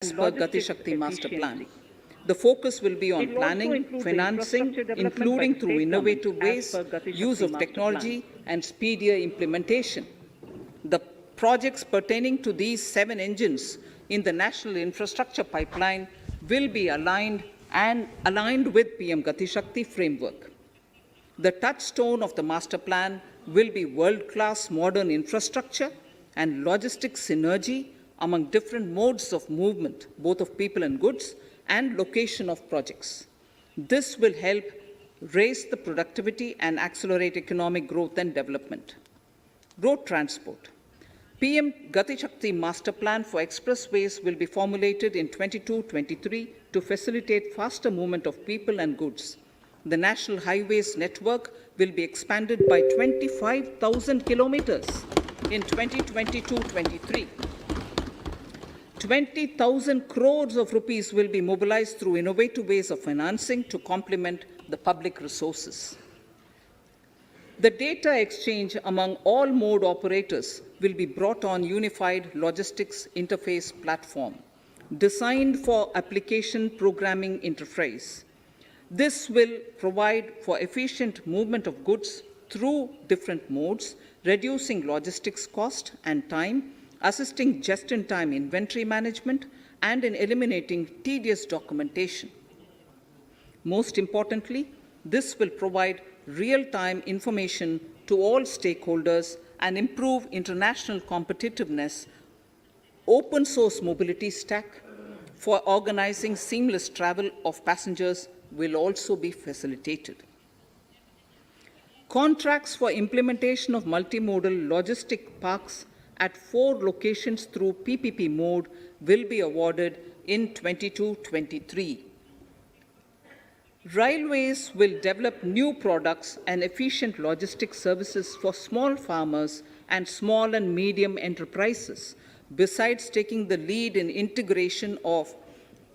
as per Gati Shakti Master Plan. The focus will be on planning, financing, including through innovative ways, use of technology, and speedier implementation. The projects pertaining to these 7 engines in the National Infrastructure Pipeline will be aligned with PM Gati Shakti framework. The touchstone of the master plan will be world-class modern infrastructure and logistics synergy among different modes of movement, both of people and goods, and location of projects. This will help raise the productivity and accelerate economic growth and development. Road transport. PM Gati Shakti Master Plan for expressways will be formulated in 22-23 to facilitate faster movement of people and goods. The National Highways network will be expanded by 25,000 kilometers in 2022-23. 20,000 crores of rupees will be mobilized through innovative ways of financing to complement the public resources. The data exchange among all mode operators will be brought on unified logistics interface platform designed for application programming interface. This will provide for efficient movement of goods through different modes, reducing logistics cost and time, assisting just-in-time inventory management, and in eliminating tedious documentation. Most importantly, this will provide real-time information to all stakeholders and improve international competitiveness. Open source mobility stack for organizing seamless travel of passengers will also be facilitated. Contracts for implementation of multimodal logistic parks at 4 locations through PPP mode will be awarded in 22-23. Railways will develop new products and efficient logistics services for small farmers and small and medium enterprises, besides taking the lead in integration of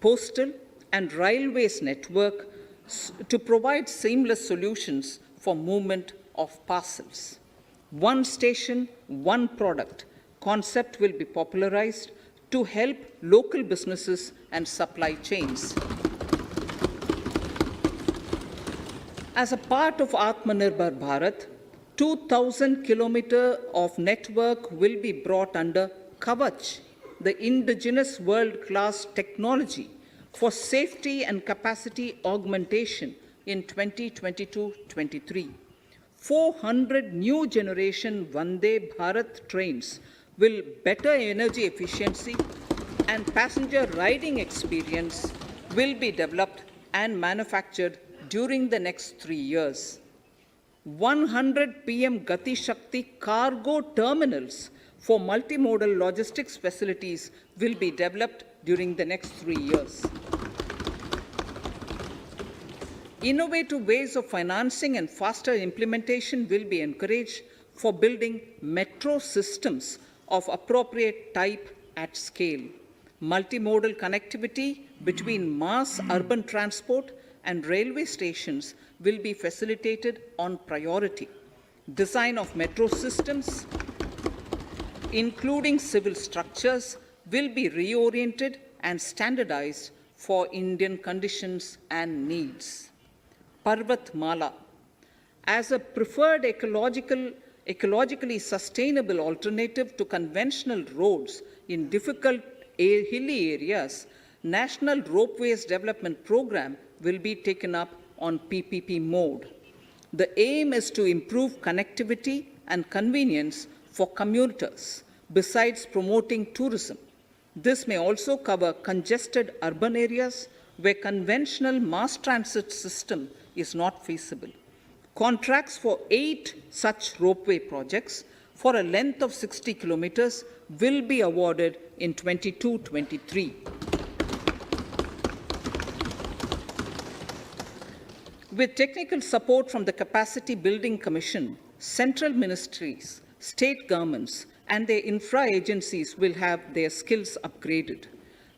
postal and railways network to provide seamless solutions for movement of parcels. One station, one product concept will be popularized to help local businesses and supply chains. As a part of Atmanirbhar Bharat, 2,000 kilometers of network will be brought under Kavach, the indigenous world-class technology for safety and capacity augmentation in 2022-23. 400 new generation Vande Bharat trains will better energy efficiency and passenger riding experience will be developed and manufactured during the next 3 years. 100 PM Gati Shakti cargo terminals for multimodal logistics facilities will be developed during the next 3 years. Innovative ways of financing and faster implementation will be encouraged for building metro systems of appropriate type at scale. Multimodal connectivity between mass urban transport and railway stations will be facilitated on priority. Design of metro systems, including civil structures, will be reoriented and standardized for Indian conditions and needs. Parvat Mala. As a preferred ecologically sustainable alternative to conventional roads in difficult hilly areas, National Ropeways Development Program will be taken up on PPP mode. The aim is to improve connectivity and convenience for commuters, besides promoting tourism. This may also cover congested urban areas where conventional mass transit system is not feasible. Contracts for 8 such ropeway projects for a length of 60 kilometers will be awarded in 22-23. With technical support from the Capacity Building Commission, central ministries, state governments, and their infra agencies will have their skills upgraded.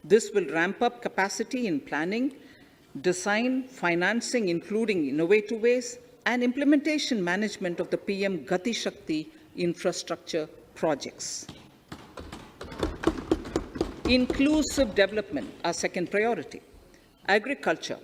This will ramp up capacity in planning, design, financing, including innovative ways, and implementation management of the PM Gati Shakti infrastructure projects. Inclusive development, our second priority. Agriculture.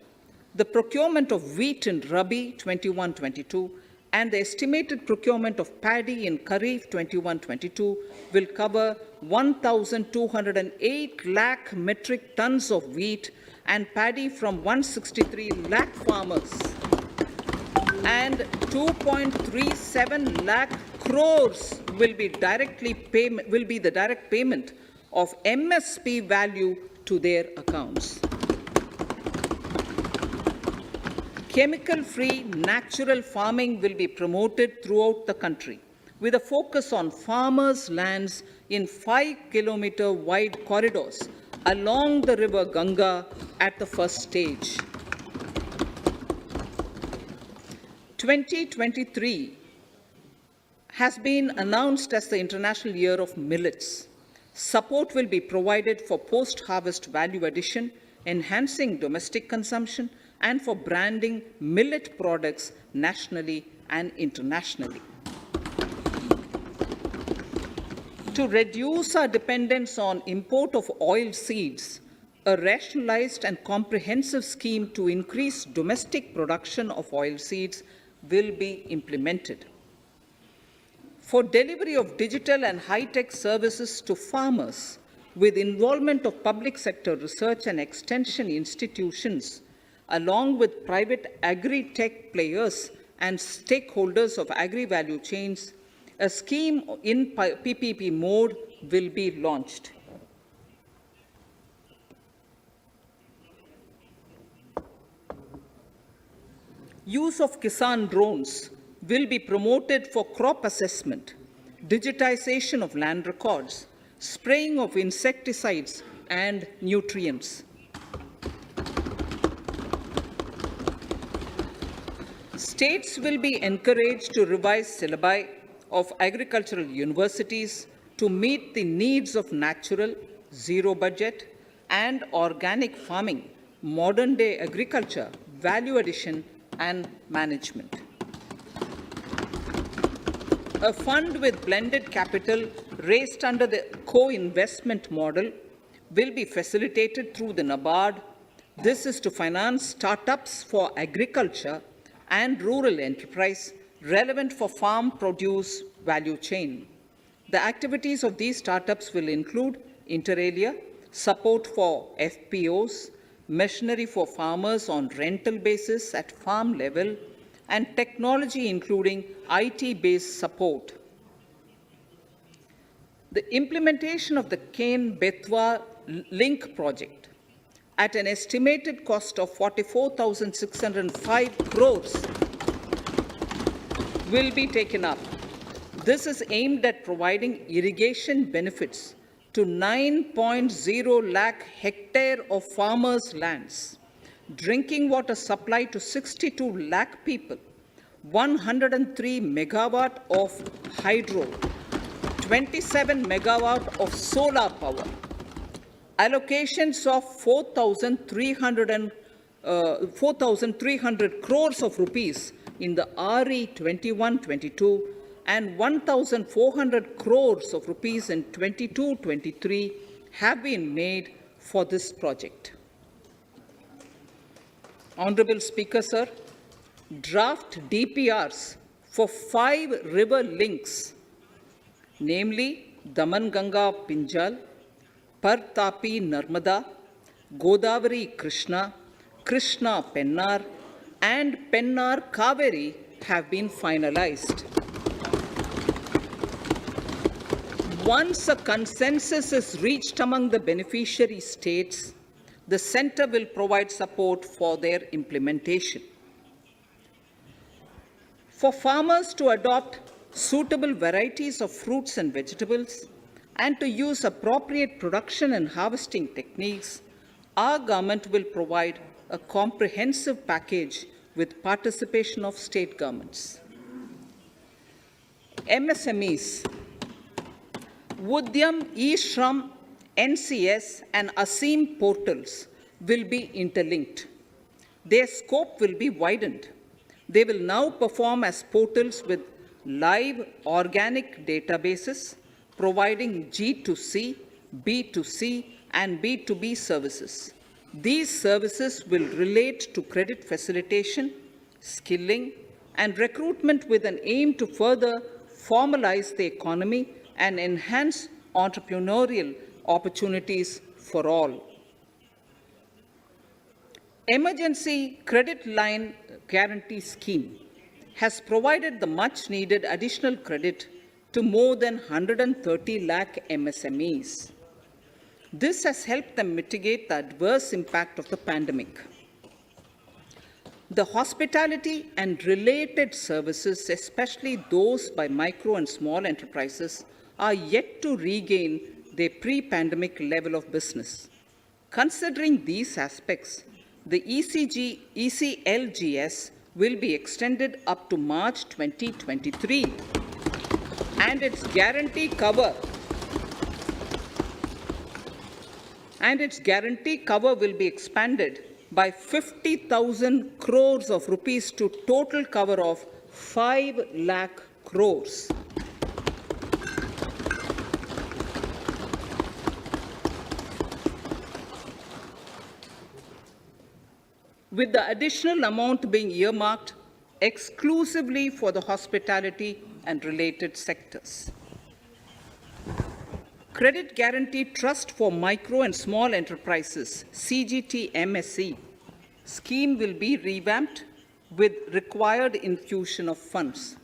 The procurement of wheat in Rabi 21-22 and the estimated procurement of paddy in Kharif 21-22 will cover 1,208 lakh metric tons of wheat and paddy from 163 lakh farmers, and 2.37 lakh crores will be the direct payment of MSP value to their accounts. Chemical-free natural farming will be promoted throughout the country with a focus on farmers' lands in 5-kilometer wide corridors along the river Ganga at the first stage. 2023 has been announced as the International Year of Millets. Support will be provided for post-harvest value addition, enhancing domestic consumption, and for branding millet products nationally and internationally. To reduce our dependence on import of oil seeds, a rationalized and comprehensive scheme to increase domestic production of oil seeds will be implemented. For delivery of digital and high-tech services to farmers, with involvement of public sector research and extension institutions, along with private agri-tech players and stakeholders of agri-value chains, a scheme in PPP mode will be launched. Use of Kisan drones will be promoted for crop assessment, digitization of land records, spraying of insecticides and nutrients. States will be encouraged to revise syllabi of agricultural universities to meet the needs of natural, zero budget, and organic farming, modern day agriculture, value addition, and management. A fund with blended capital raised under the co-investment model will be facilitated through the NABARD. This is to finance startups for agriculture and rural enterprise relevant for farm produce value chain. The activities of these startups will include inter alia, support for FPOs, machinery for farmers on rental basis at farm level, and technology including IT-based support. The implementation of the Ken-Betwa link project at an estimated cost of 44,605 crores will be taken up. This is aimed at providing irrigation benefits to 9.0 lakh hectare of farmers' lands, drinking water supply to 62 lakh people, 103 megawatt of hydro, 27 megawatt of solar power, allocations of 4,300 crores of rupees in the RE 21-22 and 1,400 crores of rupees in 22-23 have been made for this project. Honorable Speaker, sir, draft DPRs for 5 river links, namely Daman-Ganga Pinjal, Par-Tapi Narmada, Godavari Krishna, Krishna Pennar, and Pennar Kaveri have been finalized. Once a consensus is reached among the beneficiary states, the Centre will provide support for their implementation. For farmers to adopt suitable varieties of fruits and vegetables and to use appropriate production and harvesting techniques, our government will provide a comprehensive package with participation of state governments. MSMEs, Udyam, eShram, NCS, and ASEEM portals will be interlinked. Their scope will be widened. They will now perform as portals with live organic databases, providing G2C, B2C, and B2B services. These services will relate to credit facilitation, skilling, and recruitment with an aim to further formalize the economy and enhance entrepreneurial opportunities for all. Emergency Credit Line Guarantee Scheme has provided the much-needed additional credit to more than 130 lakh MSMEs. This has helped them mitigate the adverse impact of the pandemic. The hospitality and related services, especially those by micro and small enterprises, are yet to regain their pre-pandemic level of business. Considering these aspects, the ECLGS will be extended up to March 2023, and its guarantee cover will be expanded by 50,000 crores of rupees to total cover of 5 lakh crores. With the additional amount being earmarked exclusively for the hospitality and related sectors. Credit Guarantee Trust for Micro and Small Enterprises, CGTMSE, scheme will be revamped with required infusion of funds.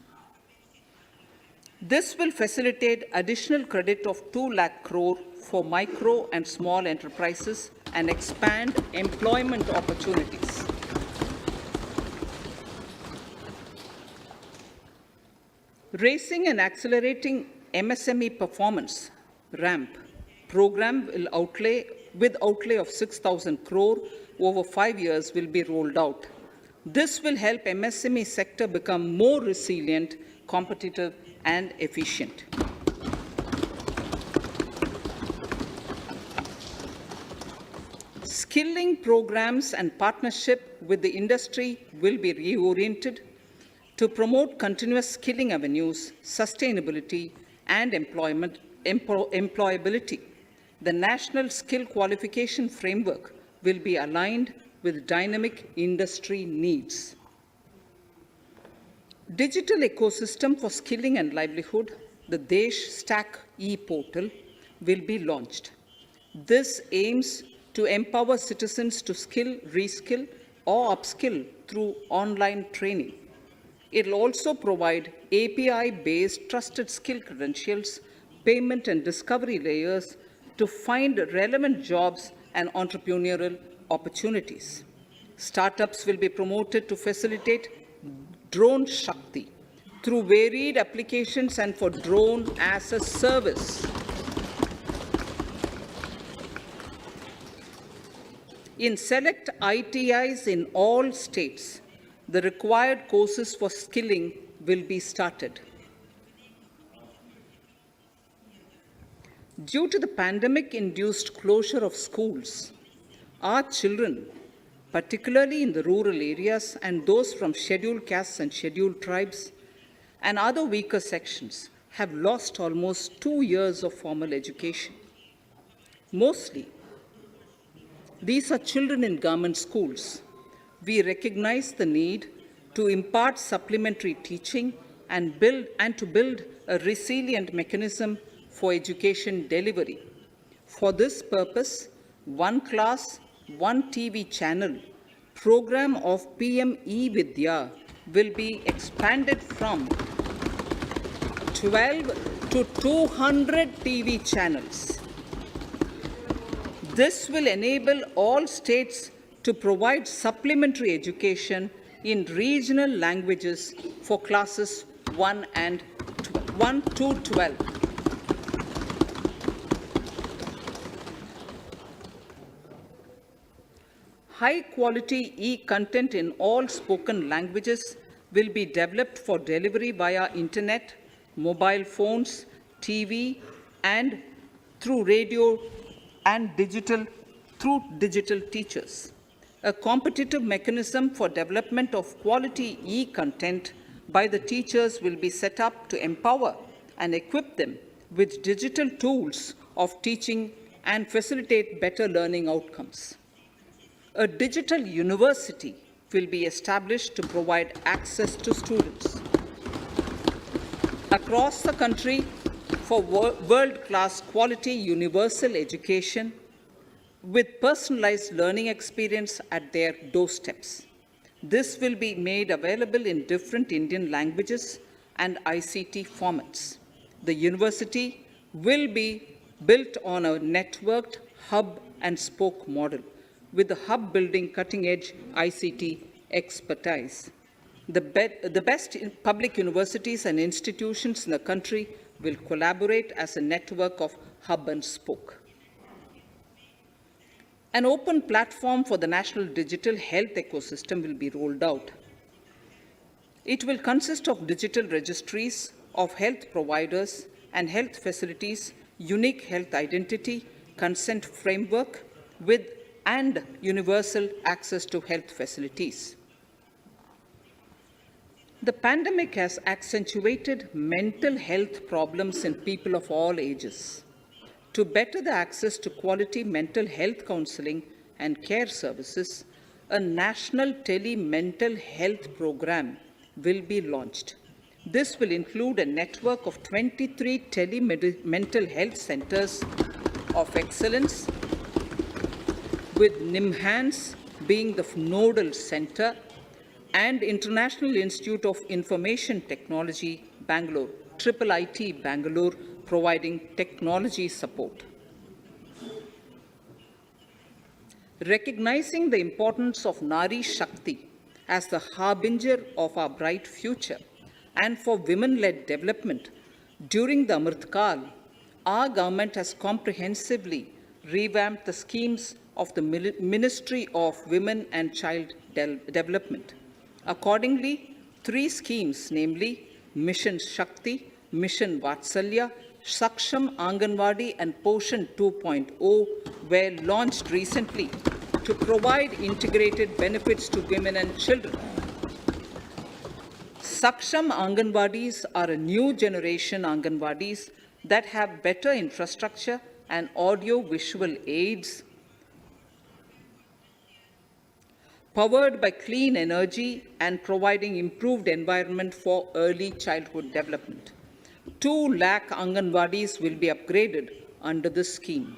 This will facilitate additional credit of 2 lakh crore for micro and small enterprises and expand employment opportunities. Raising and accelerating MSME performance RAMP program will outlay of 6,000 crore over 5 years will be rolled out. This will help MSME sector become more resilient, competitive, and efficient. Skilling programs and partnership with the industry will be reoriented to promote continuous skilling avenues, sustainability, and employability. The National Skill Qualification Framework will be aligned with dynamic industry needs. Digital ecosystem for skilling and livelihood, the Desh Stack e-portal, will be launched. This aims to empower citizens to skill, reskill, or upskill through online training. It will also provide API-based trusted skill credentials, payment and discovery layers to find relevant jobs and entrepreneurial opportunities. Startups will be promoted to facilitate Drone Shakti through varied applications and for drone as a service. In select ITIs in all states, the required courses for skilling will be started. Due to the pandemic-induced closure of schools, our children, particularly in the rural areas and those from scheduled castes and scheduled tribes and other weaker sections, have lost almost 2 years of formal education. Mostly, these are children in government schools. We recognize the need to impart supplementary teaching and to build a resilient mechanism for education delivery. For this purpose, One Class, One TV channel program of PM E-Vidya will be expanded from 12 to 200 TV channels. This will enable all states to provide supplementary education in regional languages for classes 1 to 12. High-quality e-content in all spoken languages will be developed for delivery via internet, mobile phones, TV, and through radio and through digital teachers. A competitive mechanism for development of quality e-content by the teachers will be set up to empower and equip them with digital tools of teaching and facilitate better learning outcomes. A digital university will be established to provide access to students across the country for world-class quality universal education with personalized learning experience at their doorsteps. This will be made available in different Indian languages and ICT formats. The university will be built on a networked hub and spoke model, with the hub building cutting-edge ICT expertise. The best public universities and institutions in the country will collaborate as a network of hub and spoke. An open platform for the national digital health ecosystem will be rolled out. It will consist of digital registries of health providers and health facilities, unique health identity, consent framework, and universal access to health facilities. The pandemic has accentuated mental health problems in people of all ages. To better the access to quality mental health counseling and care services, a national tele-mental health program will be launched. This will include a network of 23 tele-mental health centers of excellence, with NIMHANS being the nodal center, and International Institute of Information Technology, Bangalore, IIIT Bangalore, providing technology support. Recognizing the importance of Nari Shakti as the harbinger of our bright future and for women-led development, during the Amritkal, our government has comprehensively revamped the schemes of the Ministry of Women and Child Development. Accordingly, 3 schemes, namely Mission Shakti, Mission Vatsalya, Saksham Anganwadi and Poshan 2.0 were launched recently to provide integrated benefits to women and children. Saksham Anganwadis are a new generation Anganwadis that have better infrastructure and audio-visual aids, powered by clean energy and providing improved environment for early childhood development. 2 lakh Anganwadis will be upgraded under this scheme.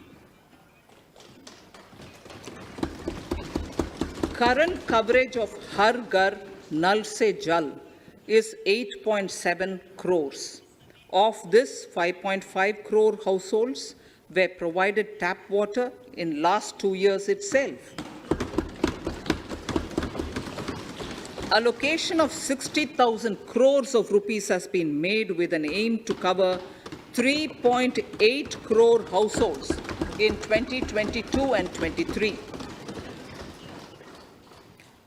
Current coverage of Har Ghar Nal Se Jal is 8.7 crores. Of this, 5.5 crore households were provided tap water in last 2 years itself. Allocation of 60,000 crores of rupees has been made with an aim to cover 3.8 crore households in 2022 and 23.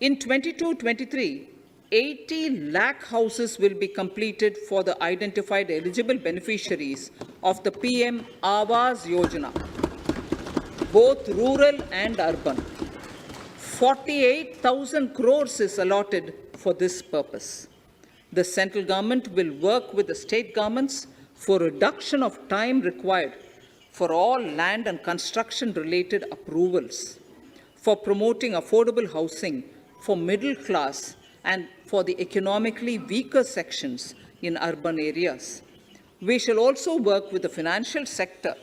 In 22-23, 80 lakh houses will be completed for the identified eligible beneficiaries of the PM Awas Yojana, both rural and urban. 48,000 crores is allotted for this purpose. The central government will work with the state governments for reduction of time required for all land and construction-related approvals, for promoting affordable housing for middle class and for the economically weaker sections in urban areas. We shall also work with the financial sector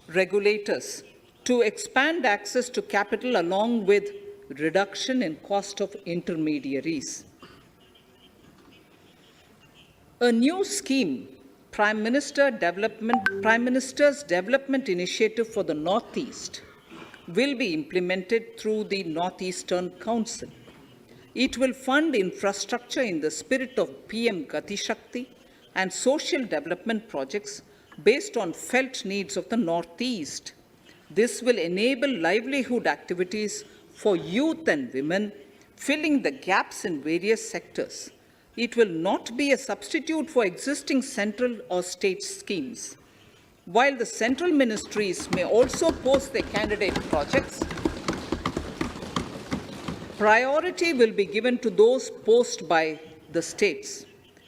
regulators to expand access to capital along with reduction in cost of intermediaries. A new scheme, Prime Minister's Development Initiative for the Northeast, will be implemented through the Northeastern Council. It will fund infrastructure in the spirit of PM Gati Shakti and social development projects based on felt needs of the Northeast. This will enable livelihood activities for youth and women, filling the gaps in various sectors. It will not be a substitute for existing central or state schemes. While the central ministries may also post their candidate projects, priority will be given to those posted by the states.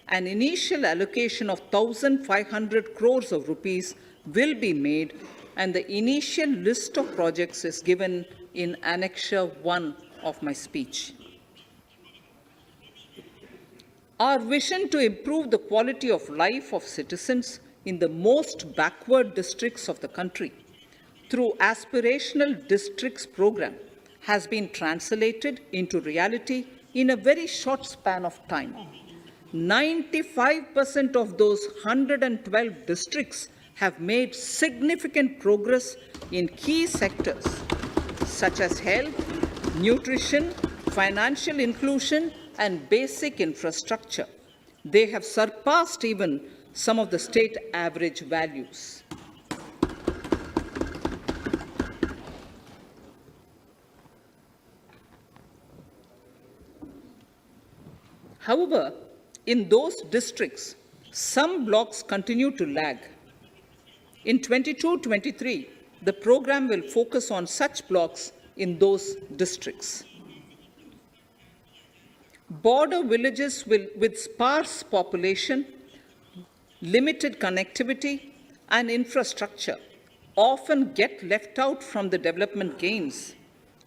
An initial allocation of 1,500 crores of rupees will be made and the initial list of projects is given in Annexure 1 of my speech. Our vision to improve the quality of life of citizens in the most backward districts of the country through Aspirational Districts program has been translated into reality in a very short span of time. 95% of those 112 districts have made significant progress in key sectors such as health, nutrition, financial inclusion, and basic infrastructure. They have surpassed even some of the state average values. However, in those districts, some blocks continue to lag. In 22-23, the program will focus on such blocks in those districts. Border villages with sparse population, limited connectivity, and infrastructure often get left out from the development gains.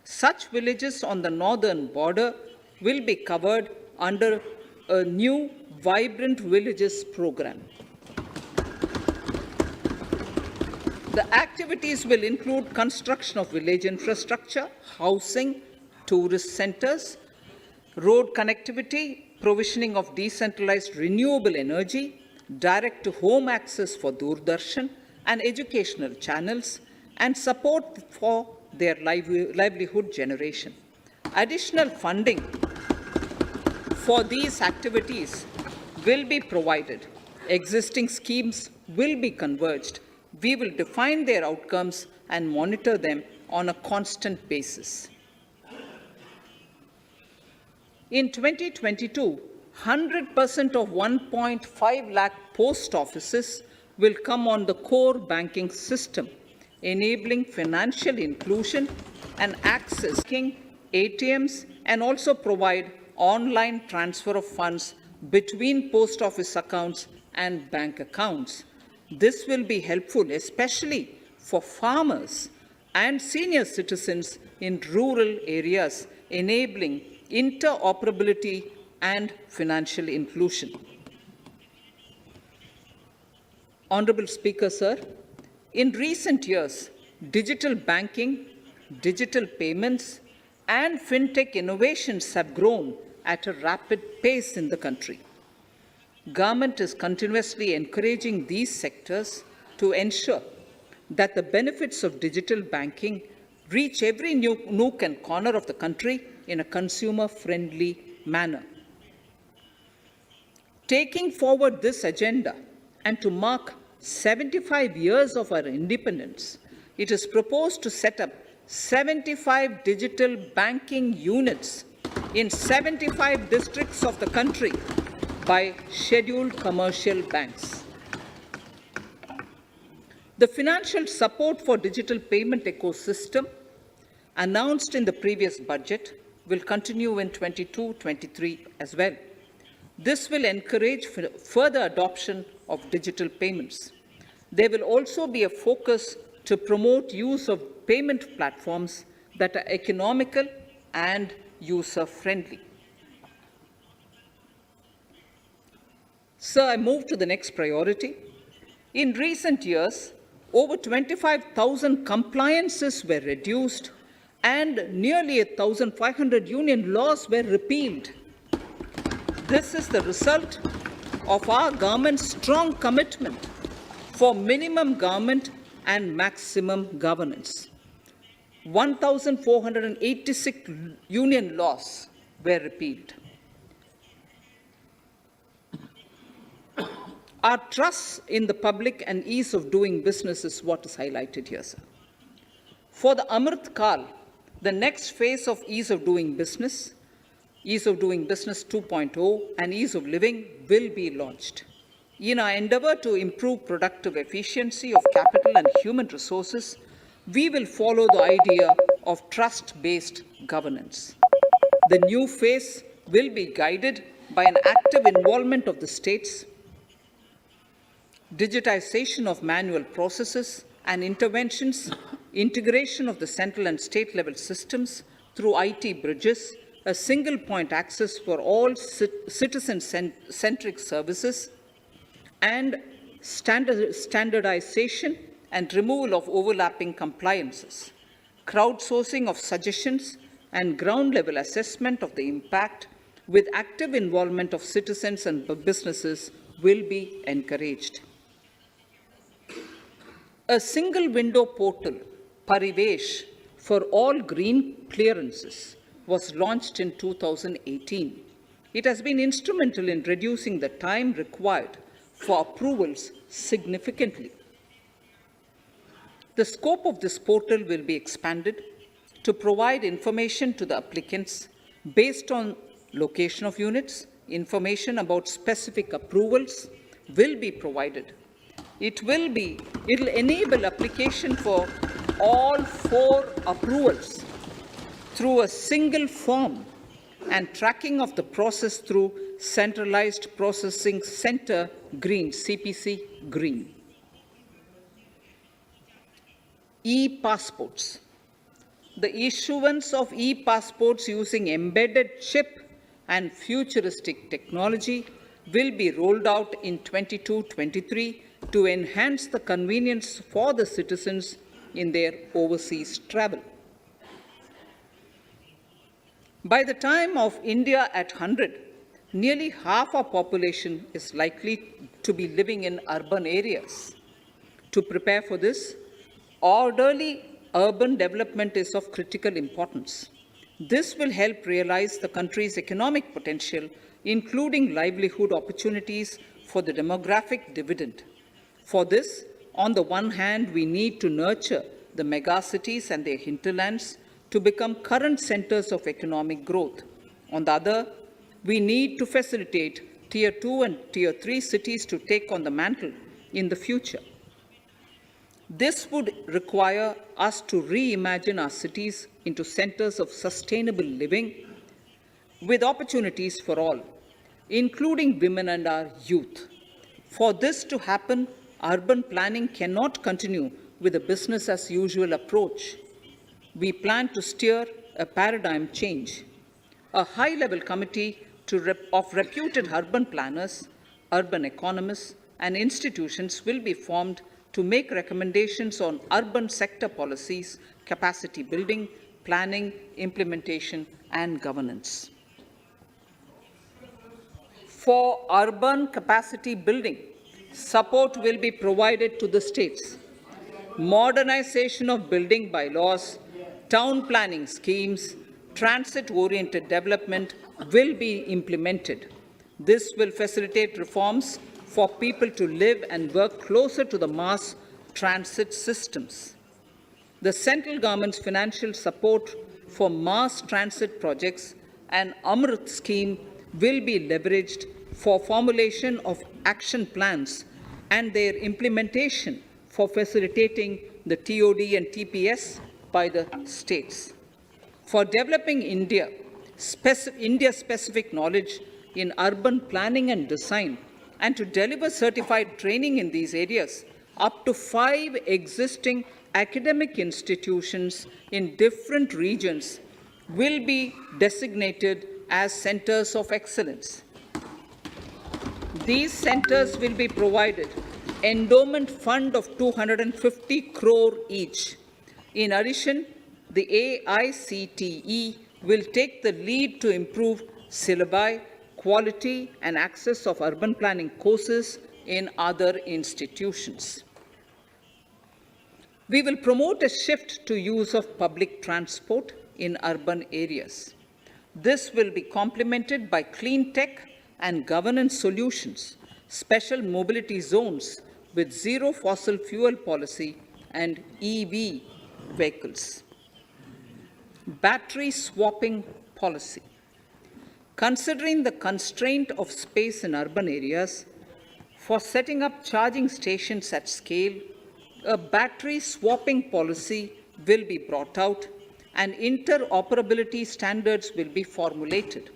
Such villages on the northern border will be covered under a new Vibrant Villages program. The activities will include construction of village infrastructure, housing, tourist centers, road connectivity, provisioning of decentralized renewable energy, direct-to-home access for Doordarshan and educational channels, and support for their livelihood generation. Additional funding for these activities will be provided. Existing schemes will be converged. We will define their outcomes and monitor them on a constant basis. In 2022, 100% of 1.5 lakh post offices will come on the core banking system, enabling financial inclusion and access to ATMs, and also provide online transfer of funds between post office accounts and bank accounts. This will be helpful, especially for farmers and senior citizens in rural areas, enabling interoperability and financial inclusion. Honorable Speaker, sir, in recent years, digital banking, digital payments, and fintech innovations have grown at a rapid pace in the country. Government is continuously encouraging these sectors to ensure that the benefits of digital banking reach every nook and corner of the country in a consumer-friendly manner. Taking forward this agenda and to mark 75 years of our independence, it is proposed to set up 75 digital banking units in 75 districts of the country by scheduled commercial banks. The financial support for digital payment ecosystem announced in the previous budget will continue in 22-23 as well. This will encourage further adoption of digital payments. There will also be a focus to promote use of payment platforms that are economical and user-friendly. Sir, I move to the next priority. In recent years, over 25,000 compliances were reduced and nearly 1,500 union laws were repealed. This is the result of our government's strong commitment for minimum government and maximum governance. 1,486 union laws were repealed. Our trust in the public and ease of doing business is what is highlighted here, sir. For the Amrit Kal, the next phase of ease of doing business 2.0 and ease of living will be launched. In our endeavor to improve productive efficiency of capital and human resources, we will follow the idea of trust-based governance. The new phase will be guided by an active involvement of the states, digitization of manual processes, and interventions, integration of the central and state level systems through IT bridges, a single point access for all citizen-centric services, and standardization and removal of overlapping compliances, crowdsourcing of suggestions, and ground-level assessment of the impact with active involvement of citizens and businesses will be encouraged. A single window portal, Parivesh, for all green clearances was launched in 2018. It has been instrumental in reducing the time required for approvals significantly. The scope of this portal will be expanded to provide information to the applicants based on location of units. Information about specific approvals will be provided. It will enable application for all 4 approvals through a single form and tracking of the process through Centralized Processing Center Green, CPC Green. E-passports. The issuance of e-passports using embedded chip and futuristic technology will be rolled out in 22-23 to enhance the convenience for the citizens in their overseas travel. By the time of India at 100, nearly half our population is likely to be living in urban areas. To prepare for this, orderly urban development is of critical importance. This will help realize the country's economic potential, including livelihood opportunities for the demographic dividend. For this, on the one hand, we need to nurture the megacities and their hinterlands to become current centers of economic growth. On the other, we need to facilitate Tier 2 and Tier 3 cities to take on the mantle in the future. This would require us to reimagine our cities into centers of sustainable living with opportunities for all, including women and our youth. For this to happen, urban planning cannot continue with a business-as-usual approach. We plan to steer a paradigm change. A high-level committee of reputed urban planners, urban economists, and institutions will be formed to make recommendations on urban sector policies, capacity building, planning, implementation, and governance. For urban capacity building, support will be provided to the states. Modernization of building bylaws, town planning schemes, transit-oriented development will be implemented. This will facilitate reforms for people to live and work closer to the mass transit systems. The central government's financial support for mass transit projects and Amrit scheme will be leveraged for formulation of action plans and their implementation for facilitating the TOD and TPS by the states. For developing India-specific knowledge in urban planning and design, and to deliver certified training in these areas, up to 5 existing academic institutions in different regions will be designated as centers of excellence. These centers will be provided endowment fund of 250 crore each. In addition, the AICTE will take the lead to improve syllabi, quality and access of urban planning courses in other institutions. We will promote a shift to use of public transport in urban areas. This will be complemented by clean tech and governance solutions, special mobility zones with zero fossil fuel policy and EV vehicles. Battery swapping policy. Considering the constraint of space in urban areas, for setting up charging stations at scale, a battery swapping policy will be brought out and interoperability standards will be formulated.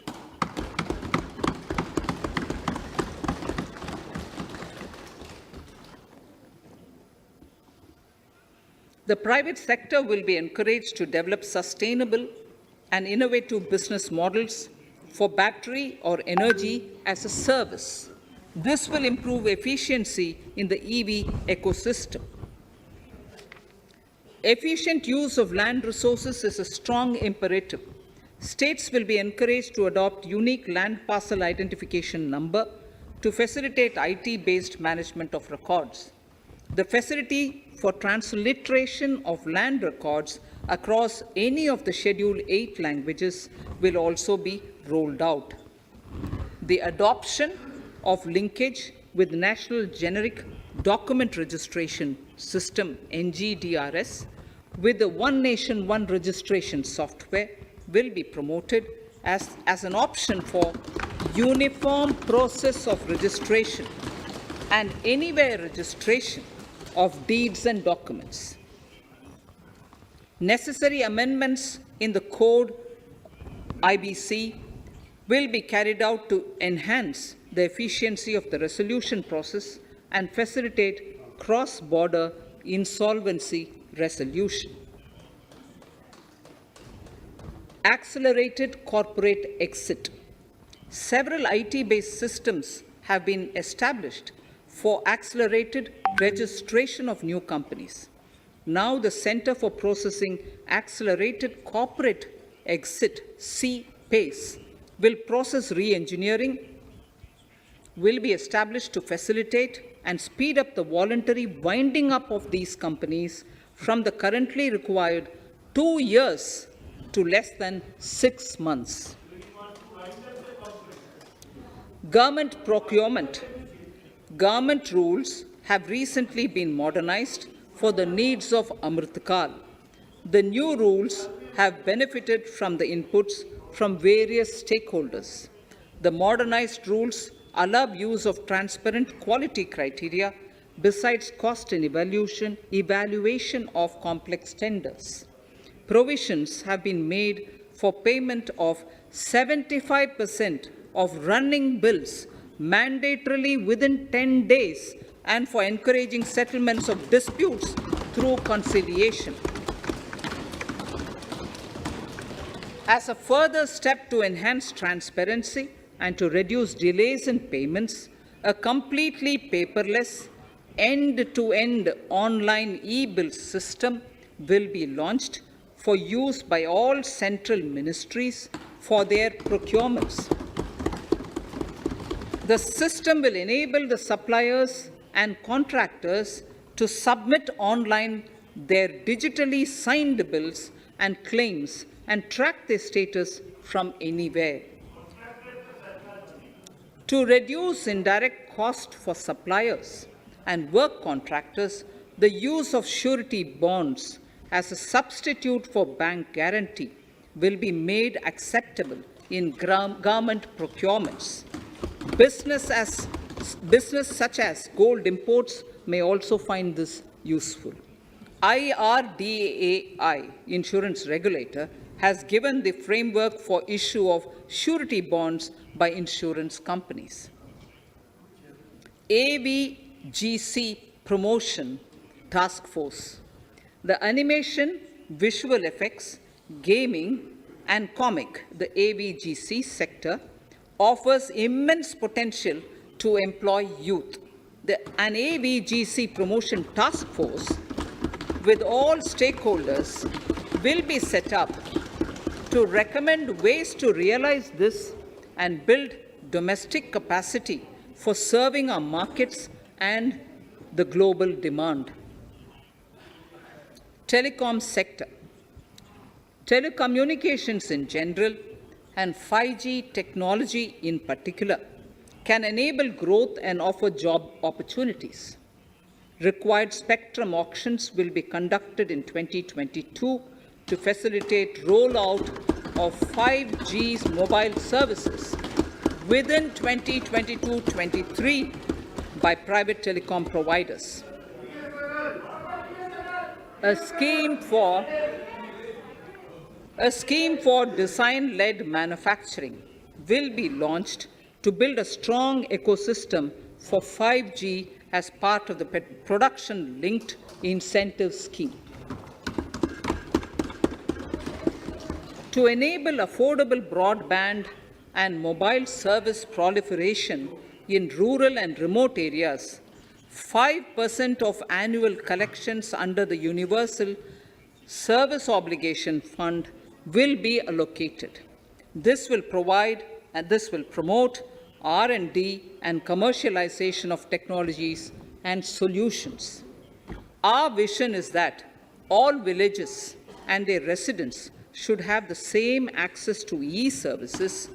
The private sector will be encouraged to develop sustainable and innovative business models for battery or energy as a service. This will improve efficiency in the EV ecosystem. Efficient use of land resources is a strong imperative. States will be encouraged to adopt unique land parcel identification number to facilitate IT-based management of records. The facility for transliteration of land records across any of the Schedule 8 languages will also be rolled out. The adoption of linkage with National Generic Document Registration System, NGDRS, with the One Nation, One Registration software will be promoted as an option for uniform process of registration and anywhere registration of deeds and documents. Necessary amendments in the code IBC will be carried out to enhance the efficiency of the resolution process and facilitate cross-border insolvency resolution. Accelerated corporate exit. Several IT-based systems have been established for accelerated registration of new companies. Now the Center for Processing Accelerated Corporate Exit, CPACE, will process re-engineering, will be established to facilitate and speed up the voluntary winding up of these companies from the currently required 2 years to less than 6 months. Government procurement. Government rules have recently been modernized for the needs of Amritkal. The new rules have benefited from the inputs from various stakeholders. The modernized rules allow use of transparent quality criteria besides cost and evaluation of complex tenders. Provisions have been made for payment of 75% of running bills mandatorily within 10 days and for encouraging settlements of disputes through conciliation. As a further step to enhance transparency and to reduce delays in payments, a completely paperless, end-to-end online e-bill system will be launched for use by all central ministries for their procurements. The system will enable the suppliers and contractors to submit online their digitally signed bills and claims and track their status from anywhere. To reduce indirect cost for suppliers and work contractors, the use of surety bonds as a substitute for bank guarantee will be made acceptable in government procurements. Business such as gold imports may also find this useful. IRDAI, insurance regulator, has given the framework for issue of surety bonds by insurance companies. AVGC Promotion Task Force. The animation, visual effects, gaming, and comic, the AVGC sector, offers immense potential to employ youth. An AVGC Promotion Task Force with all stakeholders will be set up to recommend ways to realize this and build domestic capacity for serving our markets and the global demand. Telecom sector. Telecommunications in general and 5G technology in particular can enable growth and offer job opportunities. Required spectrum auctions will be conducted in 2022 to facilitate rollout of 5G's mobile services within 2022-23 by private telecom providers. A scheme for design-led manufacturing will be launched to build a strong ecosystem for 5G as part of the production-linked incentive scheme. To enable affordable broadband and mobile service proliferation in rural and remote areas, 5% of annual collections under the Universal Service Obligation Fund will be allocated. This will promote R&D and commercialization of technologies and solutions. Our vision is that all villages and their residents should have the same access to e-services,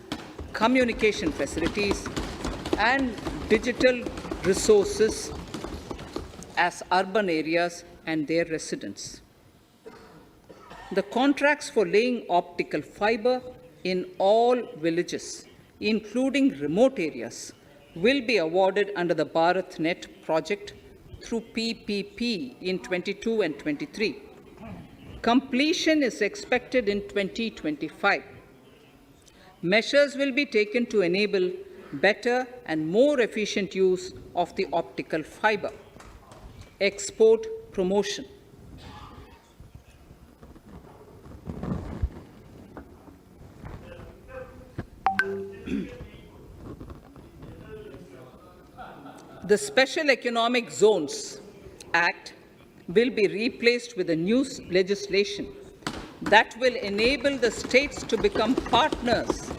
communication facilities, and digital resources as urban areas and their residents. The contracts for laying optical fiber in all villages, including remote areas, will be awarded under the BharatNet project through PPP in 22 and 23. Completion is expected in 2025. Measures will be taken to enable better and more efficient use of the optical fiber. Export promotion. The Special Economic Zones Act will be replaced with a new legislation that will enable the states to become partners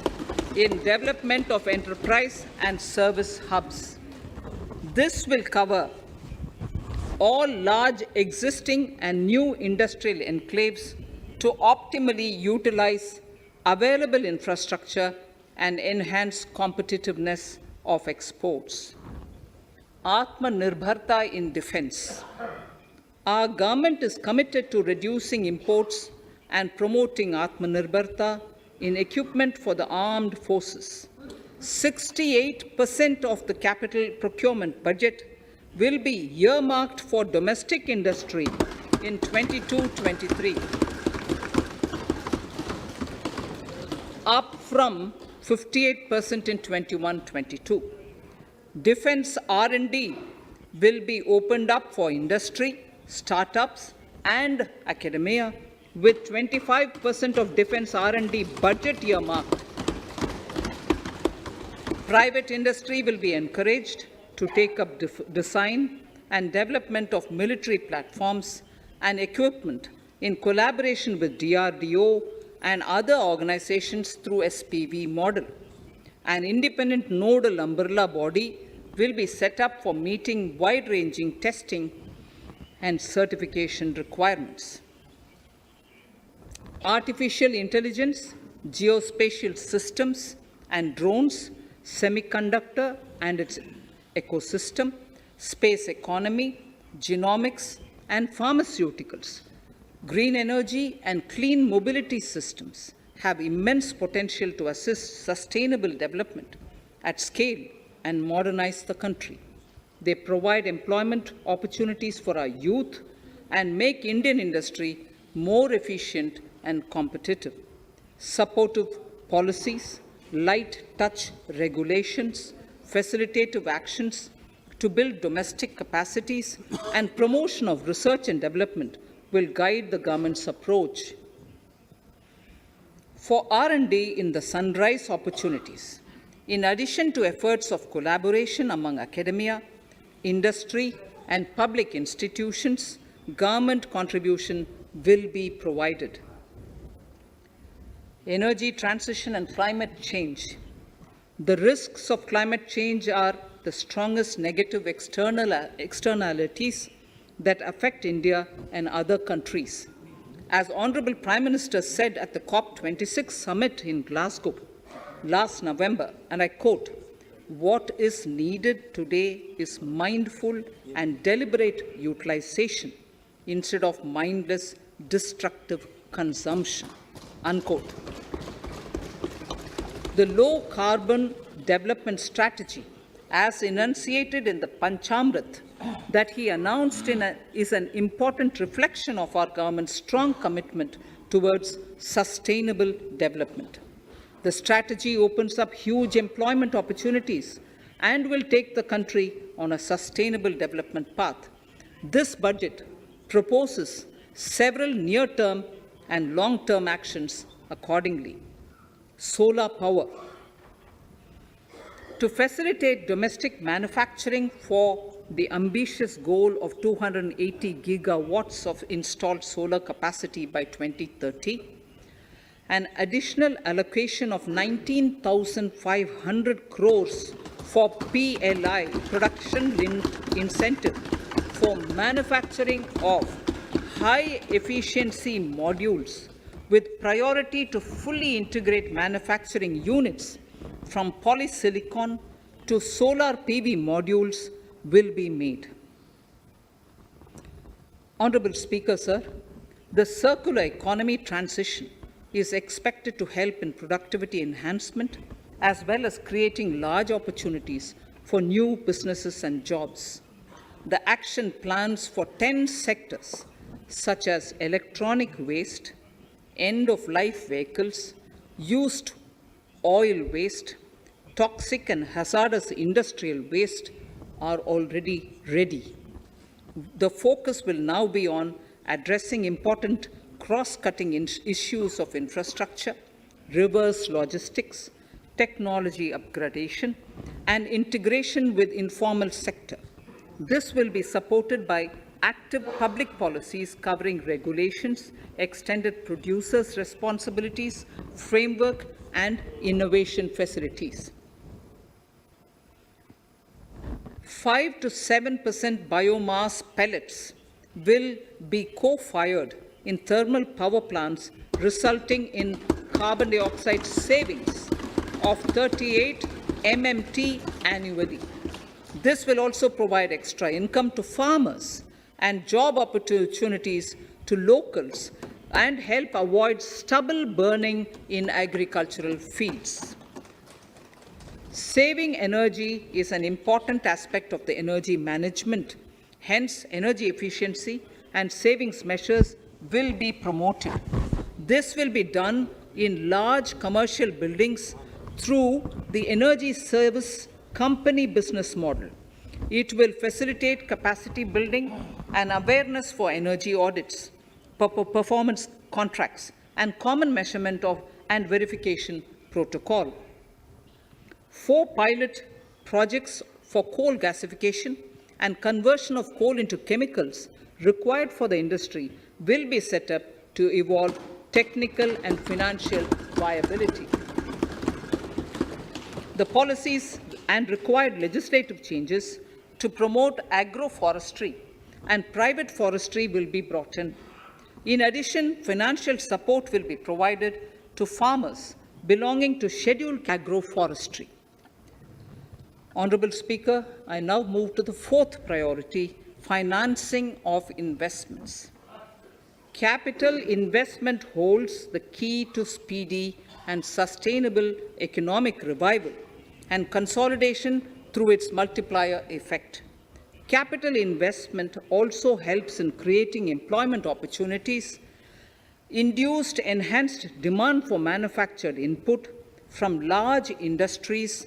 in development of enterprise and service hubs. This will cover all large existing and new industrial enclaves to optimally utilize available infrastructure and enhance competitiveness of exports. Atmanirbharta in defense. Our government is committed to reducing imports and promoting Atmanirbharta in equipment for the armed forces. 68% of the capital procurement budget will be earmarked for domestic industry in 22-23, up from 58% in 21-22. Defense R&D will be opened up for industry, startups, and academia, with 25% of defense R&D budget earmarked. Private industry will be encouraged to take up design and development of military platforms and equipment in collaboration with DRDO and other organizations through SPV model. An independent nodal umbrella body will be set up for meeting wide-ranging testing and certification requirements. Artificial intelligence, geospatial systems and drones, semiconductor and its ecosystem, space economy, genomics and pharmaceuticals, green energy and clean mobility systems have immense potential to assist sustainable development at scale and modernize the country. They provide employment opportunities for our youth and make Indian industry more efficient and competitive. Supportive policies, light touch regulations, facilitative actions to build domestic capacities and promotion of research and development will guide the government's approach. For R&D in the sunrise opportunities, in addition to efforts of collaboration among academia, industry, and public institutions, government contribution will be provided. Energy transition and climate change. The risks of climate change are the strongest negative externalities that affect India and other countries. As Honorable Prime Minister said at the COP26 summit in Glasgow last November, and I quote, "What is needed today is mindful and deliberate utilization instead of mindless, destructive consumption," unquote. The low-carbon development strategy, as enunciated in the Panchamrit that he announced is an important reflection of our government's strong commitment towards sustainable development. The strategy opens up huge employment opportunities and will take the country on a sustainable development path. This budget proposes several near-term and long-term actions accordingly. Solar power. To facilitate domestic manufacturing for the ambitious goal of 280 gigawatts of installed solar capacity by 2030, an additional allocation of 19,500 crores for PLI, production-linked incentive, for manufacturing of high-efficiency modules with priority to fully integrate manufacturing units from polysilicon to solar PV modules will be made. Honorable Speaker, sir, the circular economy transition is expected to help in productivity enhancement as well as creating large opportunities for new businesses and jobs. The action plans for 10 sectors such as electronic waste, end-of-life vehicles, used oil waste, toxic and hazardous industrial waste are already ready. The focus will now be on addressing important cross-cutting issues of infrastructure, reverse logistics, technology upgradation, and integration with informal sector. This will be supported by active public policies covering regulations, extended producers' responsibilities, framework, and innovation facilities. 5 to 7% biomass pellets will be co-fired in thermal power plants, resulting in carbon dioxide savings of 38 MMT annually. This will also provide extra income to farmers and job opportunities to locals and help avoid stubble burning in agricultural fields. Saving energy is an important aspect of the energy management. Hence, energy efficiency and savings measures will be promoted. This will be done in large commercial buildings through the energy service company business model. It will facilitate capacity building and awareness for energy audits, performance contracts, and common measurement of and verification protocol. 4 pilot projects for coal gasification and conversion of coal into chemicals required for the industry will be set up to evolve technical and financial viability. The policies and required legislative changes to promote agroforestry and private forestry will be brought in. In addition, financial support will be provided to farmers belonging to scheduled agroforestry. Honorable Speaker, I now move to the 4th priority, financing of investments. Capital investment holds the key to speedy and sustainable economic revival and consolidation through its multiplier effect. Capital investment also helps in creating employment opportunities, induced enhanced demand for manufactured input from large industries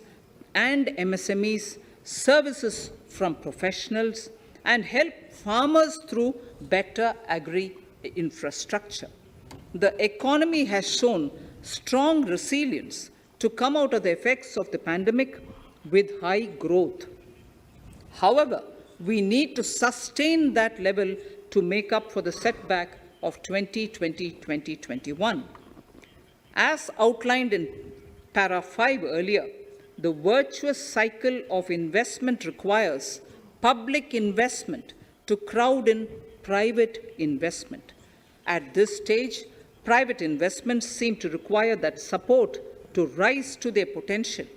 and MSMEs, services from professionals, and help farmers through better agri-infrastructure. The economy has shown strong resilience to come out of the effects of the pandemic with high growth. However, we need to sustain that level to make up for the setback of 2020-2021. As outlined in para 5 earlier, the virtuous cycle of investment requires public investment to crowd in private investment. At this stage, private investments seem to require that support to rise to their potential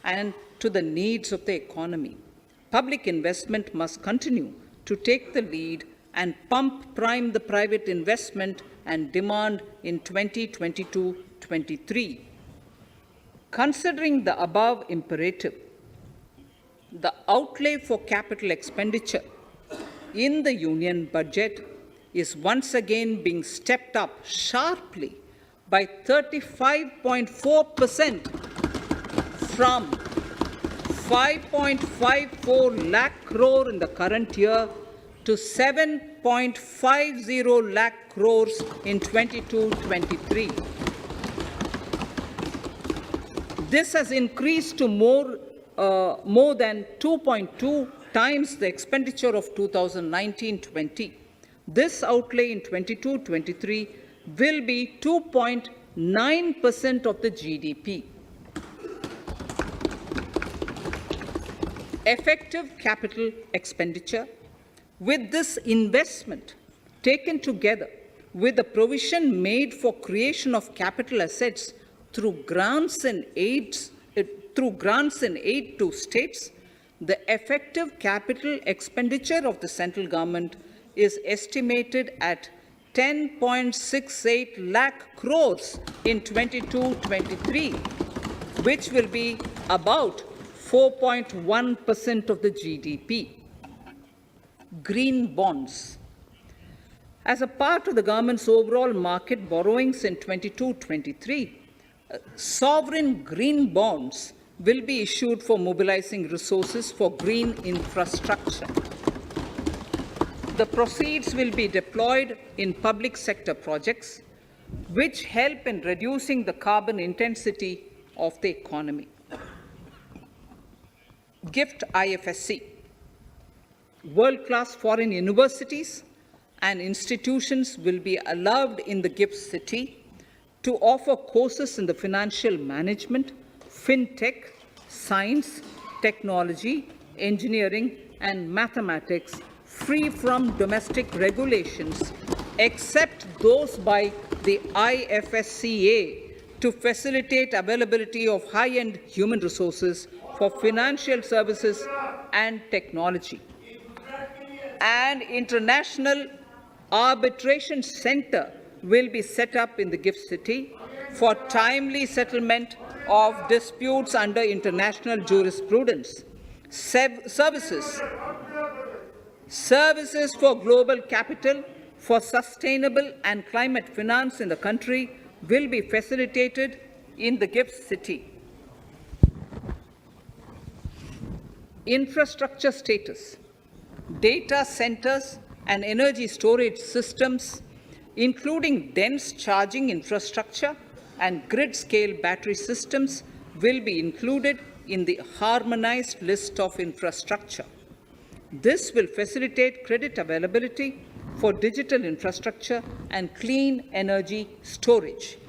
and to the needs of the economy. Public investment must continue to take the lead and prime the private investment and demand in 2022-23. Considering the above imperative, the outlay for capital expenditure in the union budget is once again being stepped up sharply by 35.4% from 5.54 lakh crore in the current year to 7.50 lakh crores in 22-23. This has increased to more than 2.2 times the expenditure of 2019-20. This outlay in 22-23 will be 2.9% of the GDP. Effective capital expenditure. With this investment taken together with the provision made for creation of capital assets through grants and aid to states, the effective capital expenditure of the central government is estimated at 10.68 lakh crores in 22-23, which will be about 4.1% of the GDP. Green bonds. As a part of the government's overall market borrowings in 22-23, sovereign green bonds will be issued for mobilizing resources for green infrastructure. The proceeds will be deployed in public sector projects which help in reducing the carbon intensity of the economy. Gift IFSC. World-class foreign universities and institutions will be allowed in the gift city to offer courses in the financial management, fintech, science, technology, engineering, and mathematics free from domestic regulations, except those by the IFSCA to facilitate availability of high-end human resources for financial services and technology. An international arbitration center will be set up in the gift city for timely settlement of disputes under international jurisprudence. Services for global capital for sustainable and climate finance in the country will be facilitated in the gift city. Infrastructure status. Data centers and energy storage systems, including dense charging infrastructure and grid-scale battery systems, will be included in the harmonized list of infrastructure. This will facilitate credit availability for digital infrastructure and clean energy storage.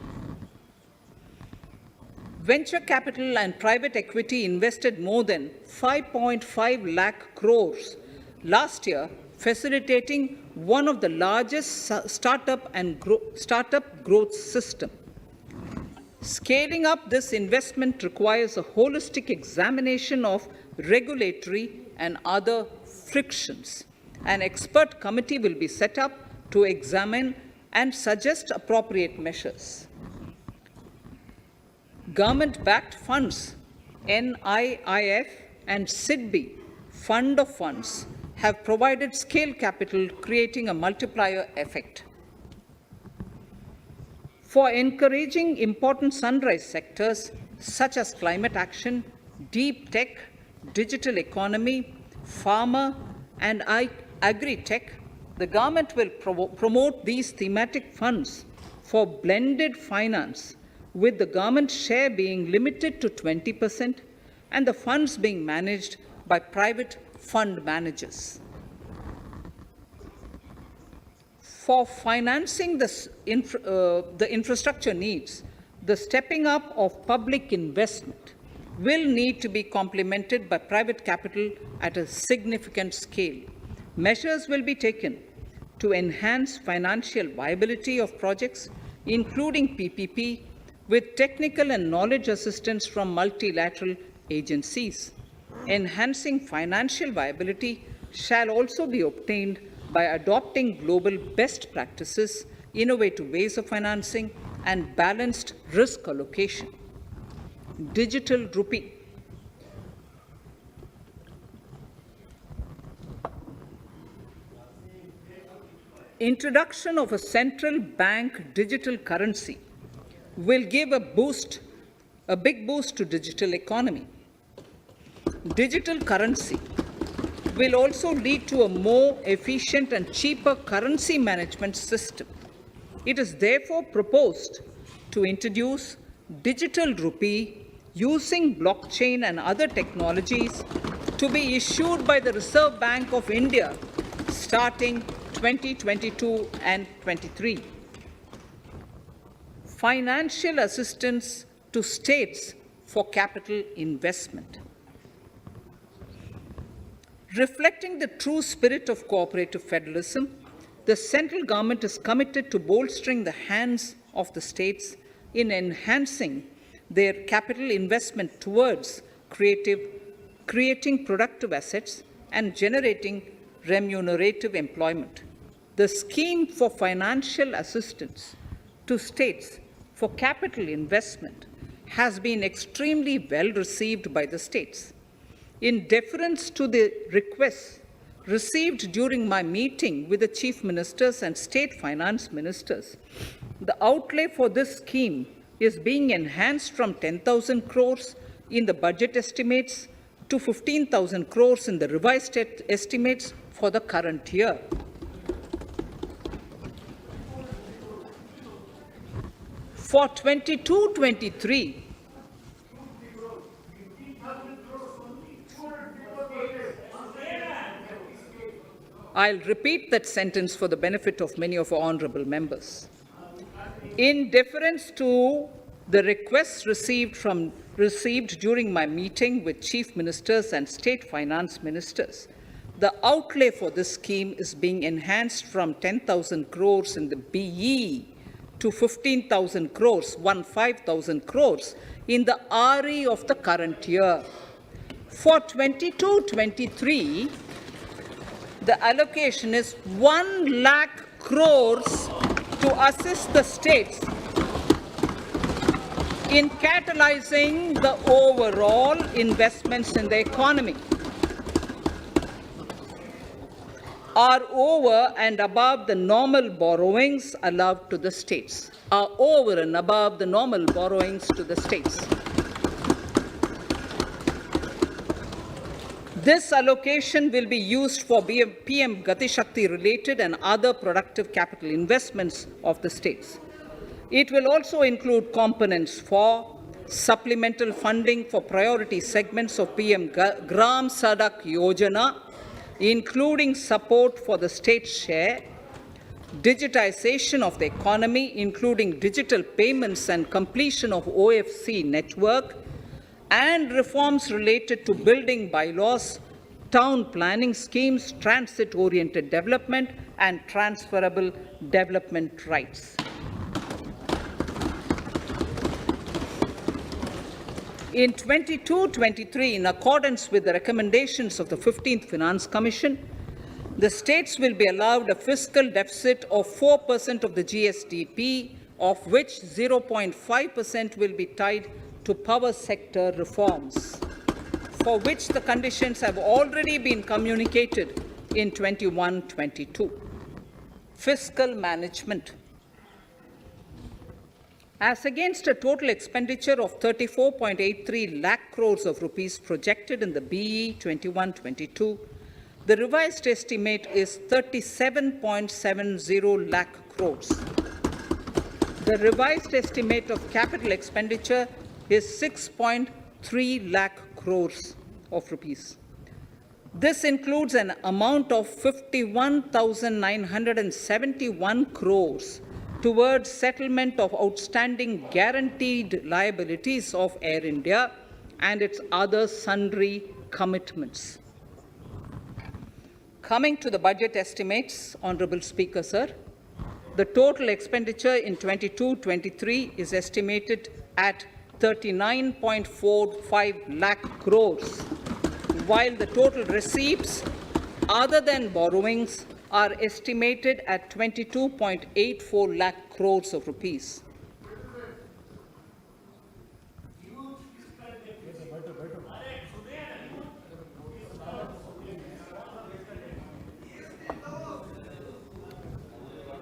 Venture capital and private equity invested more than 5.5 lakh crores last year, facilitating one of the largest startup growth system. Scaling up this investment requires a holistic examination of regulatory and other frictions. An expert committee will be set up to examine and suggest appropriate measures. Government-backed funds, NIIF and SIDBI, Fund of Funds, have provided scale capital, creating a multiplier effect. For encouraging important sunrise sectors such as climate action, deep tech, digital economy, pharma, and agri-tech, the government will promote these thematic funds for blended finance, with the government share being limited to 20% and the funds being managed by private fund managers. For financing the infrastructure needs, the stepping up of public investment will need to be complemented by private capital at a significant scale. Measures will be taken to enhance financial viability of projects, including PPP, with technical and knowledge assistance from multilateral agencies. Enhancing financial viability shall also be obtained by adopting global best practices, innovative ways of financing, and balanced risk allocation. Digital rupee. Introduction of a central bank digital currency will give a big boost to digital economy. Digital currency will also lead to a more efficient and cheaper currency management system. It is therefore proposed to introduce digital rupee using blockchain and other technologies to be issued by the Reserve Bank of India starting 2022 and 23. Financial assistance to states for capital investment. Reflecting the true spirit of cooperative federalism, the central government is committed to bolstering the hands of the states in enhancing their capital investment towards creating productive assets and generating remunerative employment. The scheme for financial assistance to states for capital investment has been extremely well received by the states. In deference to the requests received during my meeting with the chief ministers and state finance ministers, the outlay for this scheme is being enhanced from 10,000 crores in the budget estimates to 15,000 crores in the revised estimates for the current year. For 22-23, I'll repeat that sentence for the benefit of many of our honorable members. In deference to the requests received during my meeting with chief ministers and state finance ministers, the outlay for this scheme is being enhanced from 10,000 crores in the BE to 15,000 crores, 15,000 crores in the RE of the current year. For 22-23, the allocation is 1 lakh crores to assist the states in catalyzing the overall investments in the economy. Are over and above the normal borrowings allowed to the states. Are over and above the normal borrowings to the states. This allocation will be used for PM Gati Shakti related and other productive capital investments of the states. It will also include components for supplemental funding for priority segments of PM Gram Sadak Yojana, including support for the state share, digitization of the economy, including digital payments and completion of OFC network, and reforms related to building bylaws, town planning schemes, transit-oriented development, and transferable development rights. In 22-23, in accordance with the recommendations of the 15th Finance Commission, the states will be allowed a fiscal deficit of 4% of the GSDP, of which 0.5% will be tied to power sector reforms, for which the conditions have already been communicated in 21-22. Fiscal management. As against a total expenditure of 34.83 lakh crores of rupees projected in the BE 21-22, the revised estimate is 37.70 lakh crores. The revised estimate of capital expenditure is 6.3 lakh crores of rupees. This includes an amount of 51,971 crores towards settlement of outstanding guaranteed liabilities of Air India and its other sundry commitments. Coming to the budget estimates, Honorable Speaker, sir, the total expenditure in 22-23 is estimated at 39.45 lakh crores, while the total receipts other than borrowings are estimated at 22.84 lakh crores of rupees.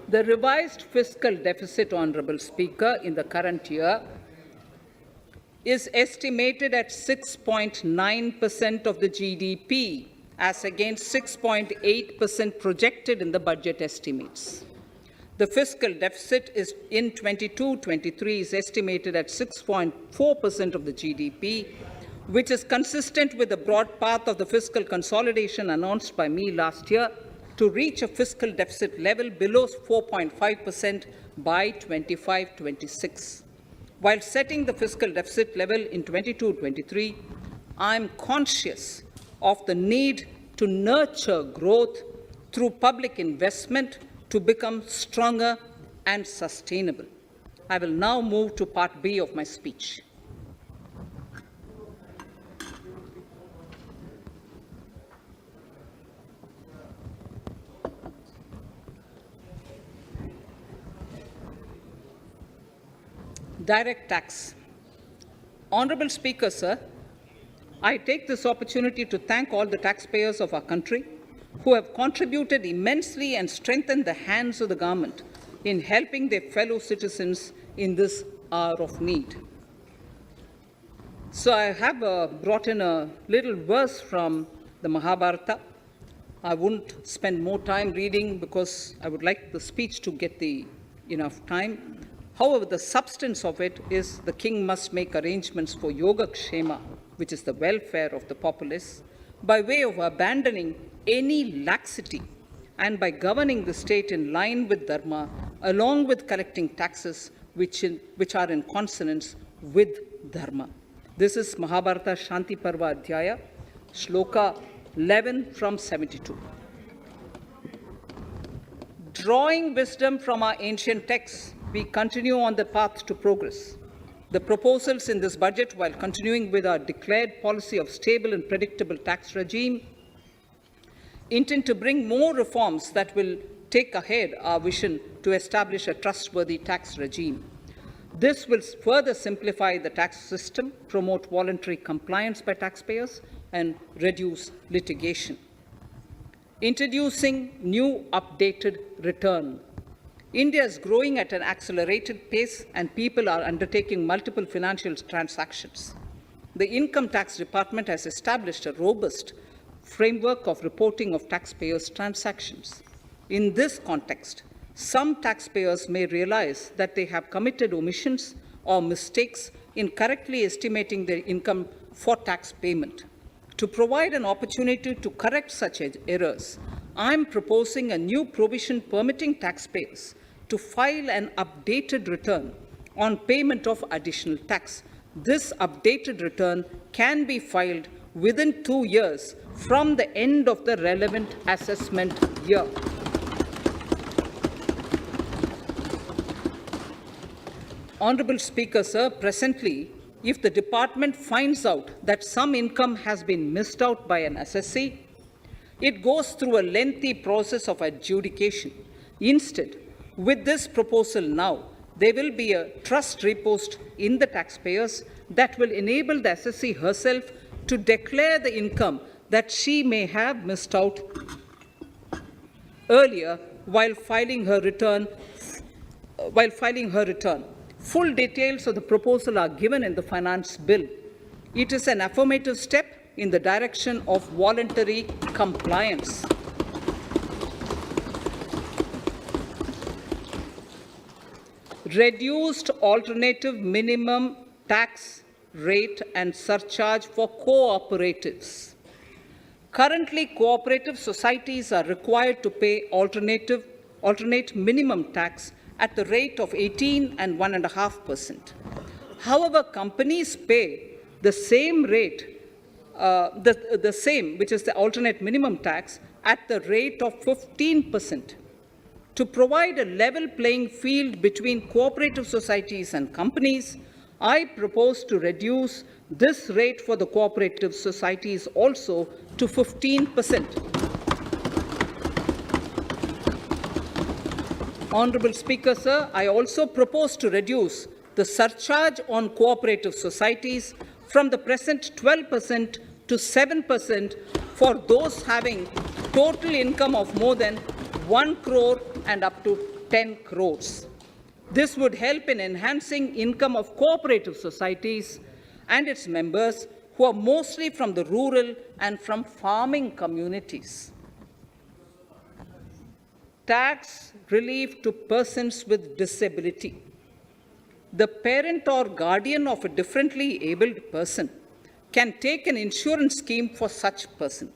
The revised fiscal deficit, Honorable Speaker, in the current year is estimated at 6.9% of the GDP, as against 6.8% projected in the budget estimates. The fiscal deficit is in 22-23 is estimated at 6.4% of the GDP, which is consistent with the broad path of the fiscal consolidation announced by me last year to reach a fiscal deficit level below 4.5% by 25-26. While setting the fiscal deficit level in 22-23, I am conscious of the need to nurture growth through public investment to become stronger and sustainable. I will now move to part B of my speech. Direct tax. Honorable Speaker, sir, I take this opportunity to thank all the taxpayers of our country who have contributed immensely and strengthened the hands of the government in helping their fellow citizens in this hour of need. So I have brought in a little verse from the Mahabharata. I won't spend more time reading because I would like the speech to get enough time. However, the substance of it is the king must make arrangements for yoga kshema, which is the welfare of the populace, by way of abandoning any laxity and by governing the state in line with dharma, along with collecting taxes which are in consonance with dharma. This is Mahabharata Shanti Parva Adhyaya, Shloka 11 from 72. Drawing wisdom from our ancient texts, we continue on the path to progress. The proposals in this budget, while continuing with our declared policy of stable and predictable tax regime, intend to bring more reforms that will take ahead our vision to establish a trustworthy tax regime. This will further simplify the tax system, promote voluntary compliance by taxpayers, and reduce litigation. Introducing new updated return. India is growing at an accelerated pace and people are undertaking multiple financial transactions. The Income Tax Department has established a robust framework of reporting of taxpayers' transactions. In this context, some taxpayers may realize that they have committed omissions or mistakes in correctly estimating their income for tax payment. To provide an opportunity to correct such errors, I am proposing a new provision permitting taxpayers to file an updated return on payment of additional tax. This updated return can be filed within 2 years from the end of the relevant assessment year. Honorable Speaker, sir, presently, if the department finds out that some income has been missed out by an assessee, it goes through a lengthy process of adjudication. Instead, with this proposal now, there will be a trust reposed in the taxpayers that will enable the assessee herself to declare the income that she may have missed out earlier while filing her return. Full details of the proposal are given in the finance bill. It is an affirmative step in the direction of voluntary compliance. Reduced alternative minimum tax rate and surcharge for cooperatives. Currently, cooperative societies are required to pay alternate minimum tax at the rate of 18 and 1.5%. However, companies pay the same rate, the same, which is the alternate minimum tax, at the rate of 15%. To provide a level playing field between cooperative societies and companies, I propose to reduce this rate for the cooperative societies also to 15%. Honorable Speaker, sir, I also propose to reduce the surcharge on cooperative societies from the present 12% to 7% for those having total income of more than 1 crore and up to 10 crores. This would help in enhancing income of cooperative societies and its members who are mostly from the rural and from farming communities. tax relief to persons with disability. The parent or guardian of a differently abled person can take an insurance scheme for such person.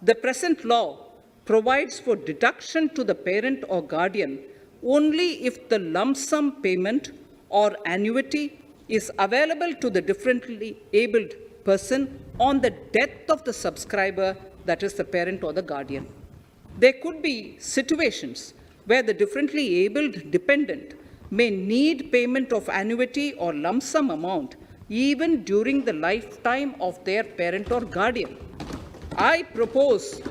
The present law provides for deduction to the parent or guardian only if the lump sum payment or annuity is available to the differently abled person on the death of the subscriber, that is the parent or the guardian. There could be situations where the differently abled dependent may need payment of annuity or lump sum amount even during the lifetime of their parent or guardian. I propose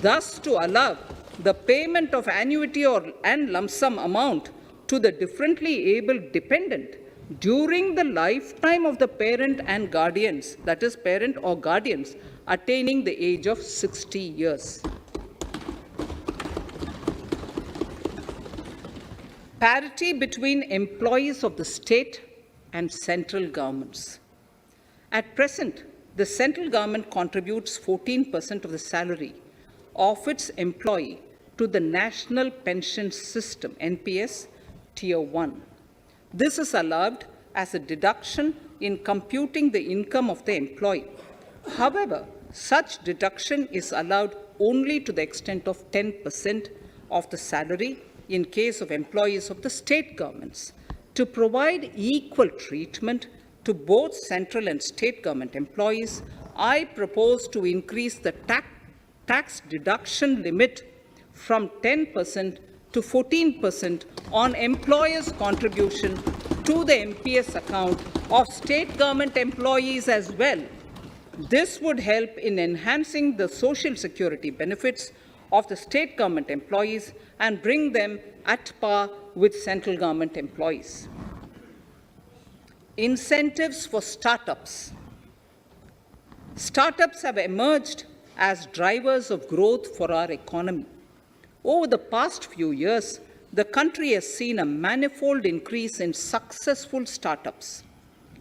thus to allow the payment of annuity and lump sum amount to the differently abled dependent during the lifetime of the parent and guardians, that is parent or guardians, attaining the age of 60 years. Parity between employees of the state and central governments. At present, the central government contributes 14% of the salary of its employee to the National Pension System, NPS, Tier 1. This is allowed as a deduction in computing the income of the employee. However, such deduction is allowed only to the extent of 10% of the salary in case of employees of the state governments. To provide equal treatment to both central and state government employees, I propose to increase the tax deduction limit from 10% to 14% on employers' contribution to the MPS account of state government employees as well. This would help in enhancing the social security benefits of the state government employees and bring them at par with central government employees. Incentives for startups. Startups have emerged as drivers of growth for our economy. Over the past few years, the country has seen a manifold increase in successful startups.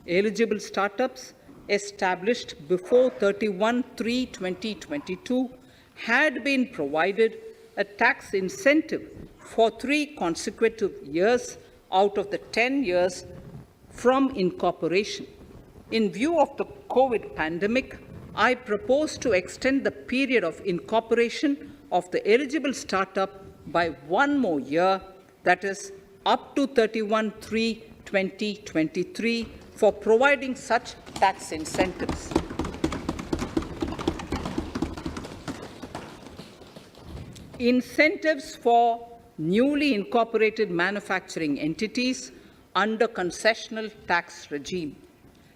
Eligible startups established before 31/3/2022 had been provided a tax incentive for 3 consecutive years out of the 10 years from incorporation. In view of the COVID pandemic, I propose to extend the period of incorporation of the eligible startup by 1 more year, that is up to 31/3/2023, for providing such tax incentives. Incentives for newly incorporated manufacturing entities under concessional tax regime.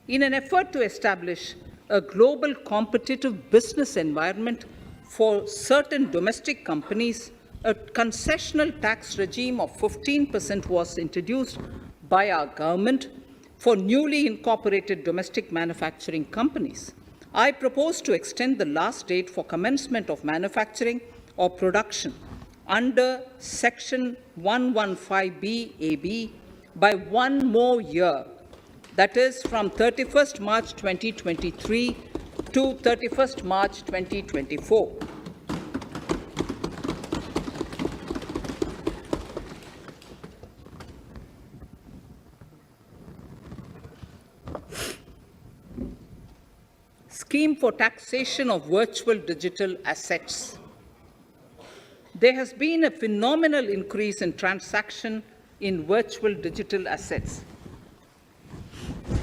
In an effort to establish a global competitive business environment for certain domestic companies, a concessional tax regime of 15% was introduced by our government for newly incorporated domestic manufacturing companies. I propose to extend the last date for commencement of manufacturing or production under Section 115B AB by 1 more year, that is from 31st March 2023 to 31st March 2024. Scheme for taxation of virtual digital assets. There has been a phenomenal increase in transaction in virtual digital assets.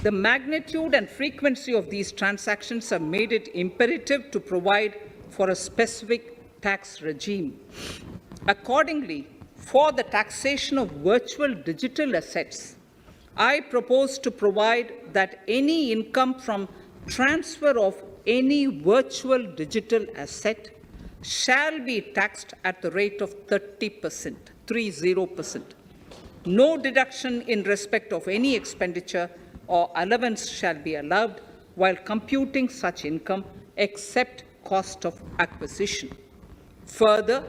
The magnitude and frequency of these transactions have made it imperative to provide for a specific tax regime. Accordingly, for the taxation of virtual digital assets, I propose to provide that any income from transfer of any virtual digital asset shall be taxed at the rate of 30%, 30%. No deduction in respect of any expenditure or allowance shall be allowed while computing such income except cost of acquisition. Further,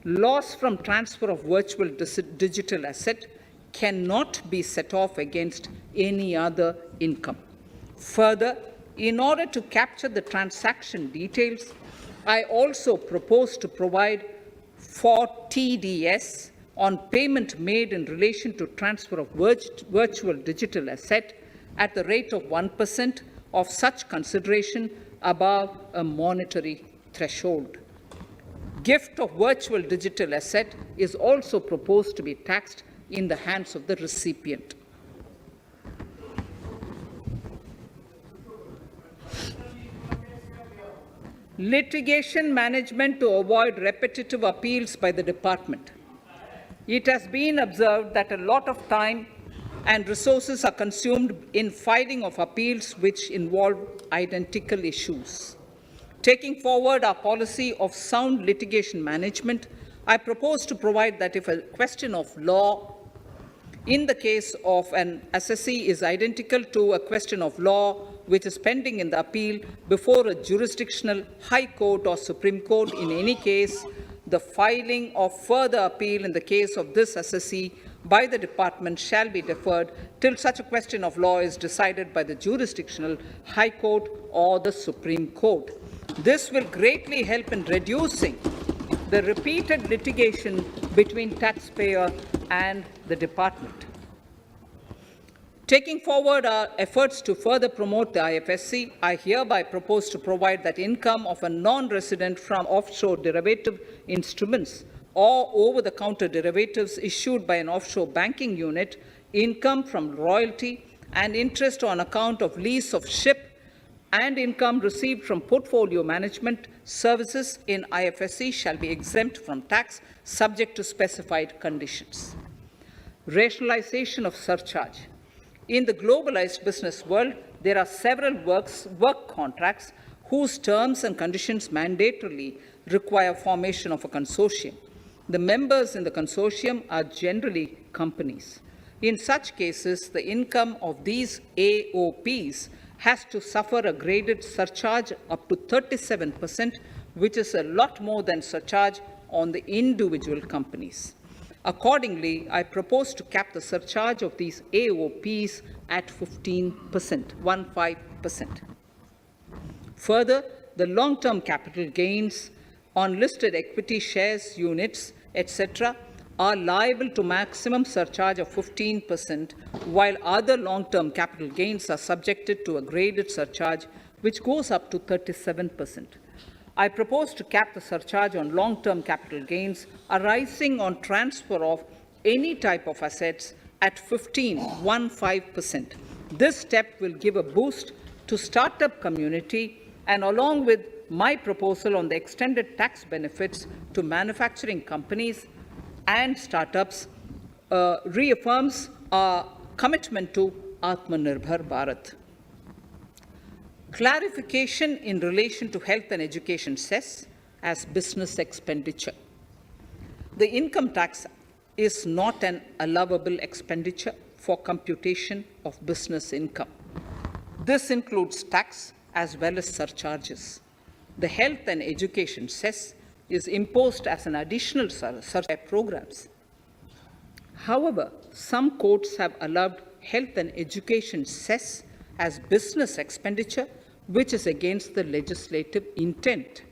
loss from transfer of virtual digital asset cannot be set off against any other income. Further, in order to capture the transaction details, I also propose to provide for TDS on payment made in relation to transfer of virtual digital asset at the rate of 1% of such consideration above a monetary threshold. Gift of virtual digital asset is also proposed to be taxed in the hands of the recipient. Litigation management to avoid repetitive appeals by the department. It has been observed that a lot of time and resources are consumed in filing of appeals which involve identical issues. Taking forward our policy of sound litigation management, I propose to provide that if a question of law in the case of an assessee is identical to a question of law which is pending in the appeal before a jurisdictional high court or Supreme Court, in any case, the filing of further appeal in the case of this assessee by the department shall be deferred till such a question of law is decided by the jurisdictional high court or the Supreme Court. This will greatly help in reducing the repeated litigation between taxpayer and the department. Taking forward our efforts to further promote the IFSC, I hereby propose to provide that income of a non-resident from offshore derivative instruments or over-the-counter derivatives issued by an offshore banking unit, income from royalty and interest on account of lease of ship, and income received from portfolio management services in IFSC shall be exempt from tax, subject to specified conditions. Rationalization of surcharge. In the globalized business world, there are several work contracts whose terms and conditions mandatorily require formation of a consortium. The members in the consortium are generally companies. In such cases, the income of these AOPs has to suffer a graded surcharge up to 37%, which is a lot more than surcharge on the individual companies. Accordingly, I propose to cap the surcharge of these AOPs at 15%. Further, the long-term capital gains on listed equity shares, units, etc., are liable to maximum surcharge of 15%, while other long-term capital gains are subjected to a graded surcharge which goes up to 37%. I propose to cap the surcharge on long-term capital gains arising on transfer of any type of assets at 15%. This step will give a boost to startup community, and along with my proposal on the extended tax benefits to manufacturing companies and startups, reaffirms our commitment to Atmanirbhar Bharat. Clarification in relation to health and education cess as business expenditure. The income tax is not an allowable expenditure for computation of business income. This includes tax as well as surcharges. The health and education cess is imposed as an additional surcharge programs. However, some courts have allowed health and education cess as business expenditure, which is against the legislative intent.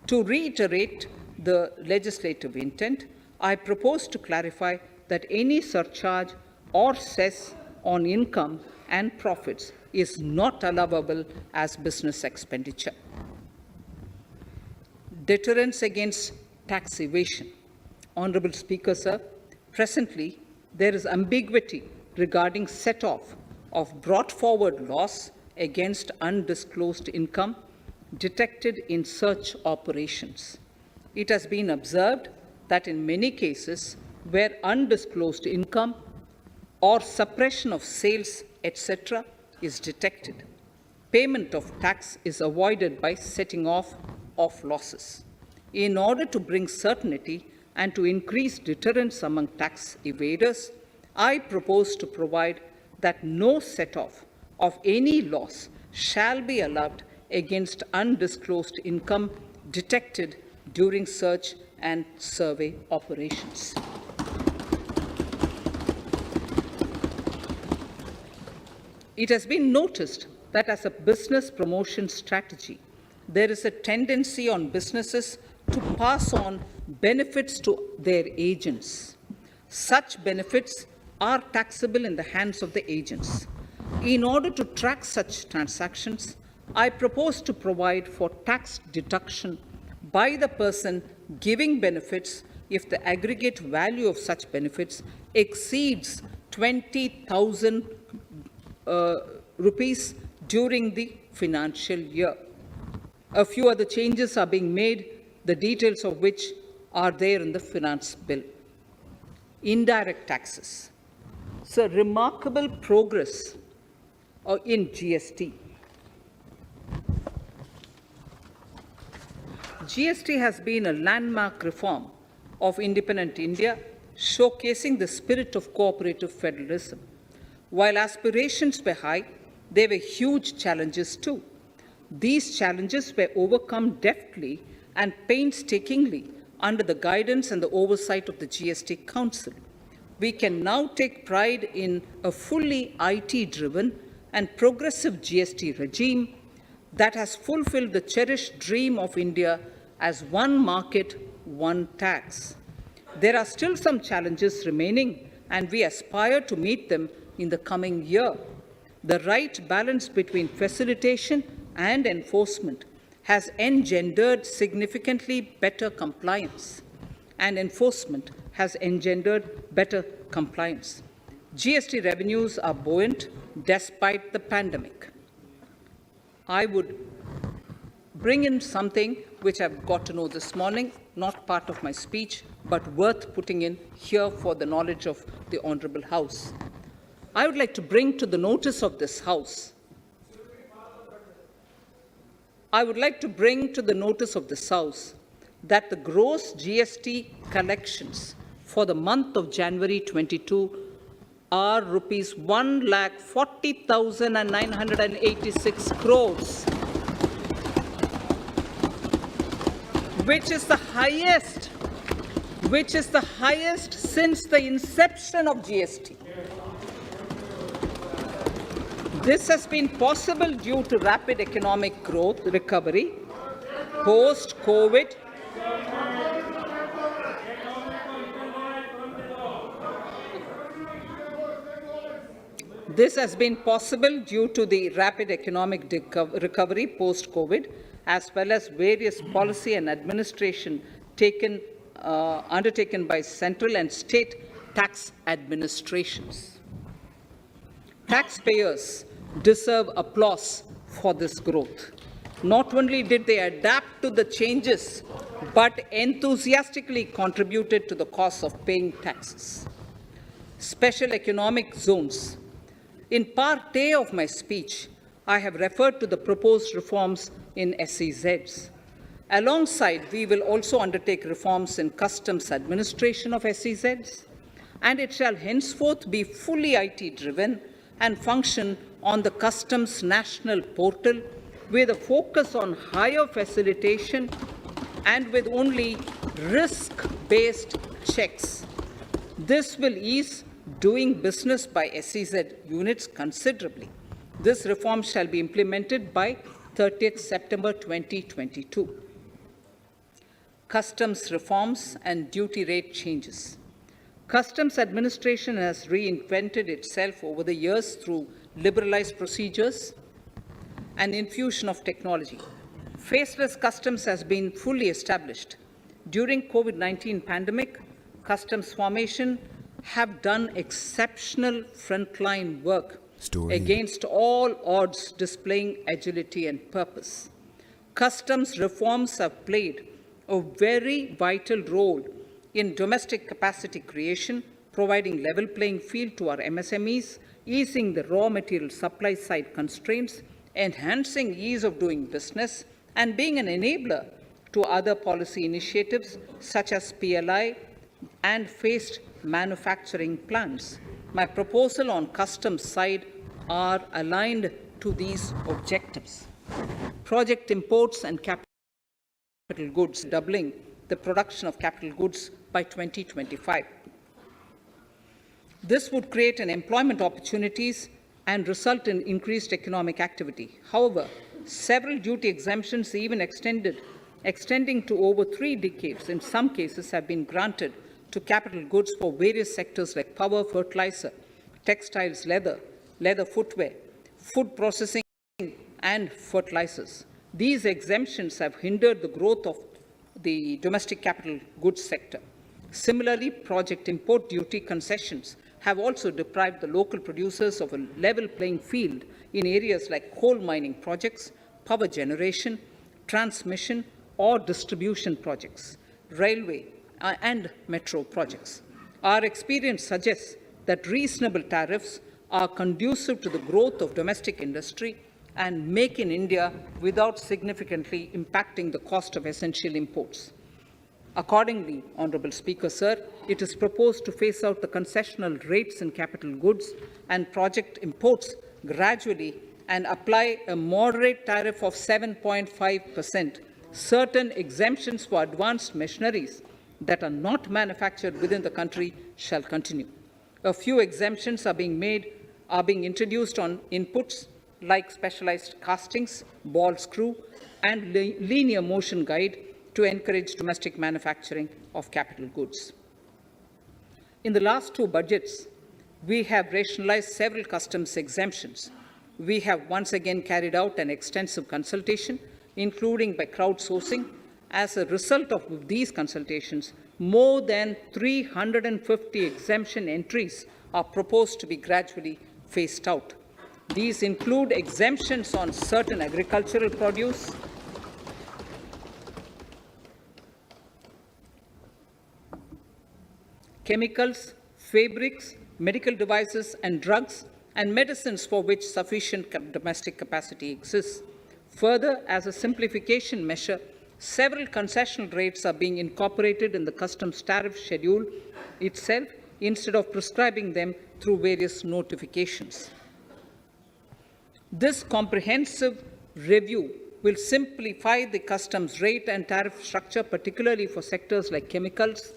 To reiterate the legislative intent, I propose to clarify that any surcharge or cess on income and profits is not allowable as business expenditure. Deterrence against tax evasion. Honourable Speaker, sir, presently there is ambiguity regarding set-off of brought forward loss against undisclosed income detected in search operations. It has been observed that in many cases where undisclosed income or suppression of sales, etc., is detected, payment of tax is avoided by setting off of losses. In order to bring certainty and to increase deterrence among tax evaders, I propose to provide that no set-off of any loss shall be allowed against undisclosed income detected during search and survey operations. It has been noticed that as a business promotion strategy, there is a tendency on businesses to pass on benefits to their agents. Such benefits are taxable in the hands of the agents. In order to track such transactions, I propose to provide for tax deduction by the person giving benefits if the aggregate value of such benefits exceeds 20,000 rupees during the financial year. A few other changes are being made, the details of which are there in the finance bill. Indirect taxes. So, remarkable progress in GST. GST has been a landmark reform of independent India, showcasing the spirit of cooperative federalism. While aspirations were high, there were huge challenges too. These challenges were overcome deftly and painstakingly under the guidance and the oversight of the GST Council. We can now take pride in a fully IT-driven and progressive GST regime that has fulfilled the cherished dream of India as one market, one tax. There are still some challenges remaining, and we aspire to meet them in the coming year. The right balance between facilitation and enforcement has engendered significantly better compliance, and enforcement has engendered better compliance. GST revenues are buoyant despite the pandemic. I would bring in something which I've got to know this morning, not part of my speech, but worth putting in here for the knowledge of the Honourable House. I would like to bring to the notice of this House that the gross GST collections for the month of January 22 are rupees 1,40,986 crores, which is the highest since the inception of GST. This has been possible due to rapid economic growth, recovery, post-COVID, recovery post-COVID, as well as various policy and administration undertaken by central and state tax administrations. Taxpayers deserve applause for this growth. Not only did they adapt to the changes, but enthusiastically contributed to the cost of paying taxes. Special economic zones. In Part A of my speech, I have referred to the proposed reforms in SEZs. Alongside, we will also undertake reforms in customs administration of SEZs, and it shall henceforth be fully IT-driven and function on the Customs National Portal with a focus on higher facilitation and with only risk-based checks. This will ease doing business by SEZ units considerably. This reform shall be implemented by 30th September 2022. Customs reforms and duty rate changes. Customs administration has reinvented itself over the years through liberalized procedures and infusion of technology. Faceless customs has been fully established. During COVID-19 pandemic, customs formation have done exceptional frontline work against all odds, displaying agility and purpose. Customs reforms have played a very vital role in domestic capacity creation, providing level playing field to our MSMEs, easing the raw material supply side constraints, enhancing ease of doing business, and being an enabler to other policy initiatives such as PLI and phased manufacturing plans. My proposal on customs side are aligned to these objectives. Project imports and capital goods, doubling the production of capital goods by 2025. This would create an employment opportunities and result in increased economic activity. However, several duty exemptions even extended extending to over 3 decades in some cases, have been granted to capital goods for various sectors like power, fertilizer, textiles, leather footwear, food processing, and fertilizers. These exemptions have hindered the growth of the domestic capital goods sector. Similarly, project import duty concessions have also deprived the local producers of a level playing field in areas like coal mining projects, power generation, transmission or distribution projects, railway and metro projects. Our experience suggests that reasonable tariffs are conducive to the growth of domestic industry and make in India without significantly impacting the cost of essential imports. Accordingly, Honourable Speaker, Sir, it is proposed to phase out the concessional rates in capital goods and project imports gradually and apply a moderate tariff of 7.5%. Certain exemptions for advanced machineries that are not manufactured within the country shall continue. A few exemptions are being introduced on inputs like specialized castings, ball screw, and linear motion guide to encourage domestic manufacturing of capital goods. In the last 2 budgets, we have rationalized several customs exemptions. We have once again carried out an extensive consultation, including by crowdsourcing. As a result of these consultations, more than 350 exemption entries are proposed to be gradually phased out. These include exemptions on certain agricultural produce, chemicals, fabrics, medical devices and drugs, and medicines for which sufficient domestic capacity exists. Further, as a simplification measure, several concessional rates are being incorporated in the customs tariff schedule itself instead of prescribing them through various notifications. This comprehensive review will simplify the customs rate and tariff structure, particularly for sectors like chemicals,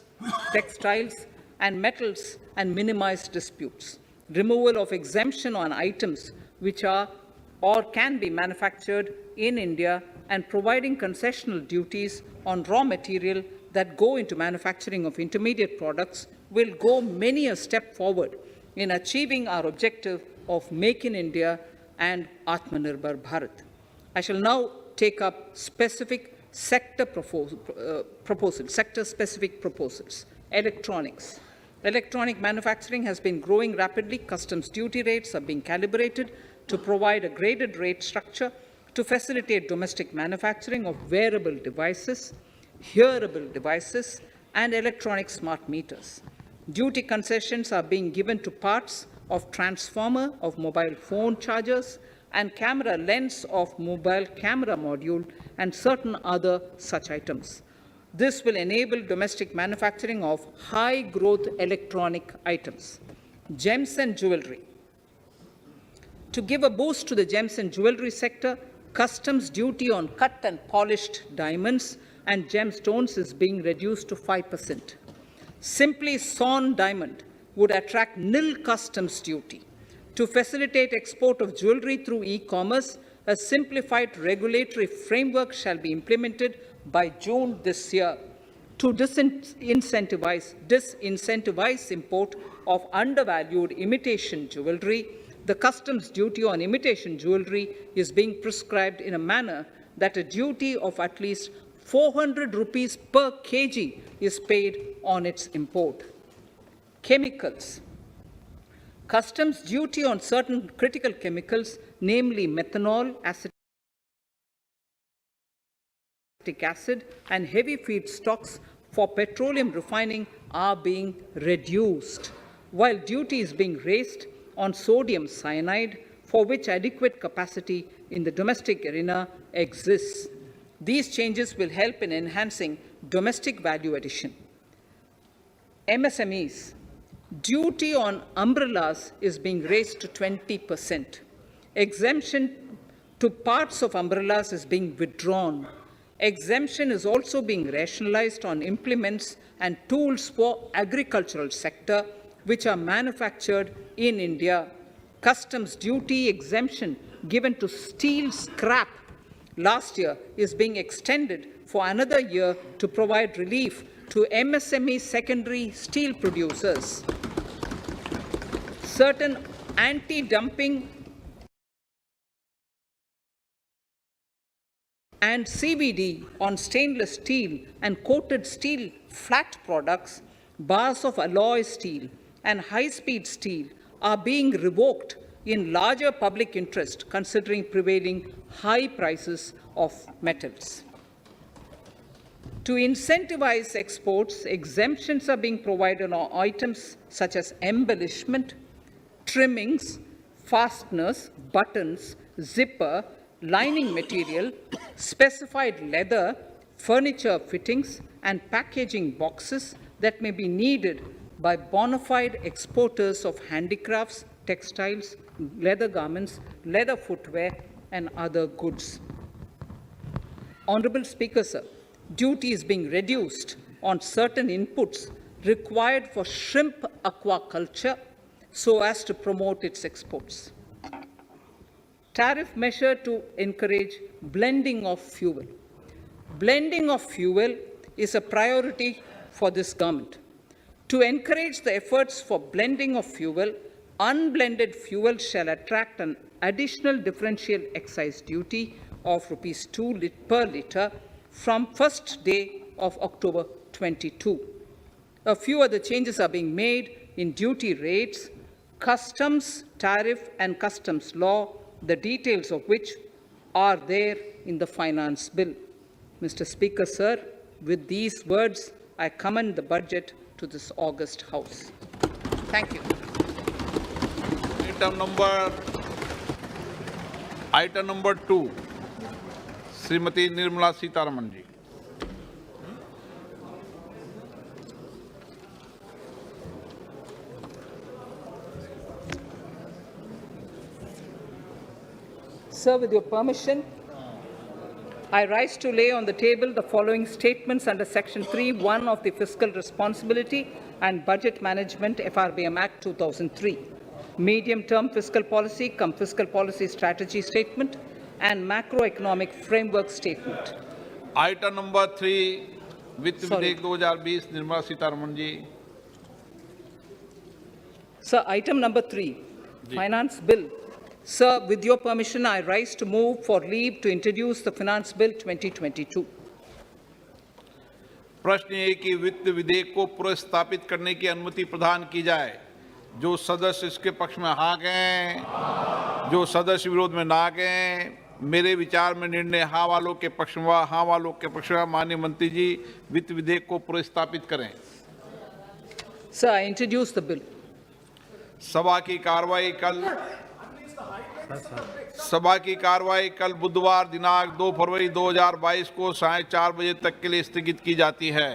textiles, and metals, and minimize disputes. Removal of exemption on items which are or can be manufactured in India and providing concessional duties on raw material that go into manufacturing of intermediate products will go many a step forward in achieving our objective of Make in India and Atmanirbhar Bharat. I shall now take up specific sector-specific proposals. Electronics. Electronic manufacturing has been growing rapidly. Customs duty rates are being calibrated to provide a graded rate structure to facilitate domestic manufacturing of wearable devices, hearable devices, and electronic smart meters. Duty concessions are being given to parts of transformer of mobile phone chargers and camera lens of mobile camera module and certain other such items. This will enable domestic manufacturing of high-growth electronic items. Gems and jewelry. To give a boost to the gems and jewelry sector, customs duty on cut and polished diamonds and gemstones is being reduced to 5%. Simply sawn diamond would attract nil customs duty. To facilitate export of jewelry through e-commerce, a simplified regulatory framework shall be implemented by June this year. To disincentivize import of undervalued imitation jewelry, the customs duty on imitation jewelry is being prescribed in a manner that a duty of at least 400 rupees per kg is paid on its import. Chemicals. Customs duty on certain critical chemicals, namely methanol, acetic acid, and heavy feedstocks for petroleum refining are being reduced, while duty is being raised on sodium cyanide, for which adequate capacity in the domestic arena exists. These changes will help in enhancing domestic value addition. MSMEs. Duty on umbrellas is being raised to 20%. Exemption to parts of umbrellas is being withdrawn. Exemption is also being rationalized on implements and tools for agricultural sector which are manufactured in India. Customs duty exemption given to steel scrap last year is being extended for another year to provide relief to MSME secondary steel producers. Certain anti-dumping and CVD on stainless steel and coated steel flat products, bars of alloy steel and high-speed steel are being revoked in larger public interest considering prevailing high prices of metals. To incentivize exports, exemptions are being provided on items such as embellishment, trimmings, fasteners, buttons, zipper, lining material, specified leather, furniture fittings, and packaging boxes that may be needed by bona fide exporters of handicrafts, textiles, leather garments, leather footwear, and other goods. Honorable Speaker, sir, duty is being reduced on certain inputs required for shrimp aquaculture so as to promote its exports. Tariff measure to encourage blending of fuel. Blending of fuel is a priority for this government. To encourage the efforts for blending of fuel, unblended fuel shall attract an additional differential excise duty of rupees 2 per litre from first day of October 22. A few other changes are being made in duty rates, customs, tariff and customs law, the details of which are there in the finance bill. Mr. Speaker, sir, with these words, I commend the budget to this august House. Thank you. Item number 2, Srimati Nirmala Sitharaman ji. Sir, with your permission, I rise to lay on the table the following statements under Section 3(1) of the Fiscal Responsibility and Budget Management FRBM Act 2003, Medium-Term Fiscal Policy cum Fiscal Policy Strategy Statement and Macroeconomic Framework Statement. Item number 3, Vitt Videk 2020, Nirmala Sitharaman ji. Sir, item number 3, Finance Bill. Sir, with your permission, I rise to move for leave to introduce the Finance Bill 2022. प्रश्न ये कि वित्त विधेयक को पुनर्स्थापित करने की अनुमति प्रदान की जाए। जो सदस्य इसके पक्ष में हाँ गए, जो सदस्य विरोध में ना गए, मेरे विचार में निर्णय हाँ वालों के पक्ष में, हाँ वालों के पक्ष में। माननीय मंत्री जी, वित्त विधेयक को पुनर्स्थापित करें। Sir, I introduce the bill. सभा की कार्रवाई कल बुधवार दिनांक 2 फरवरी 2022 को 4:30 बजे तक के लिए स्थगित की जाती है।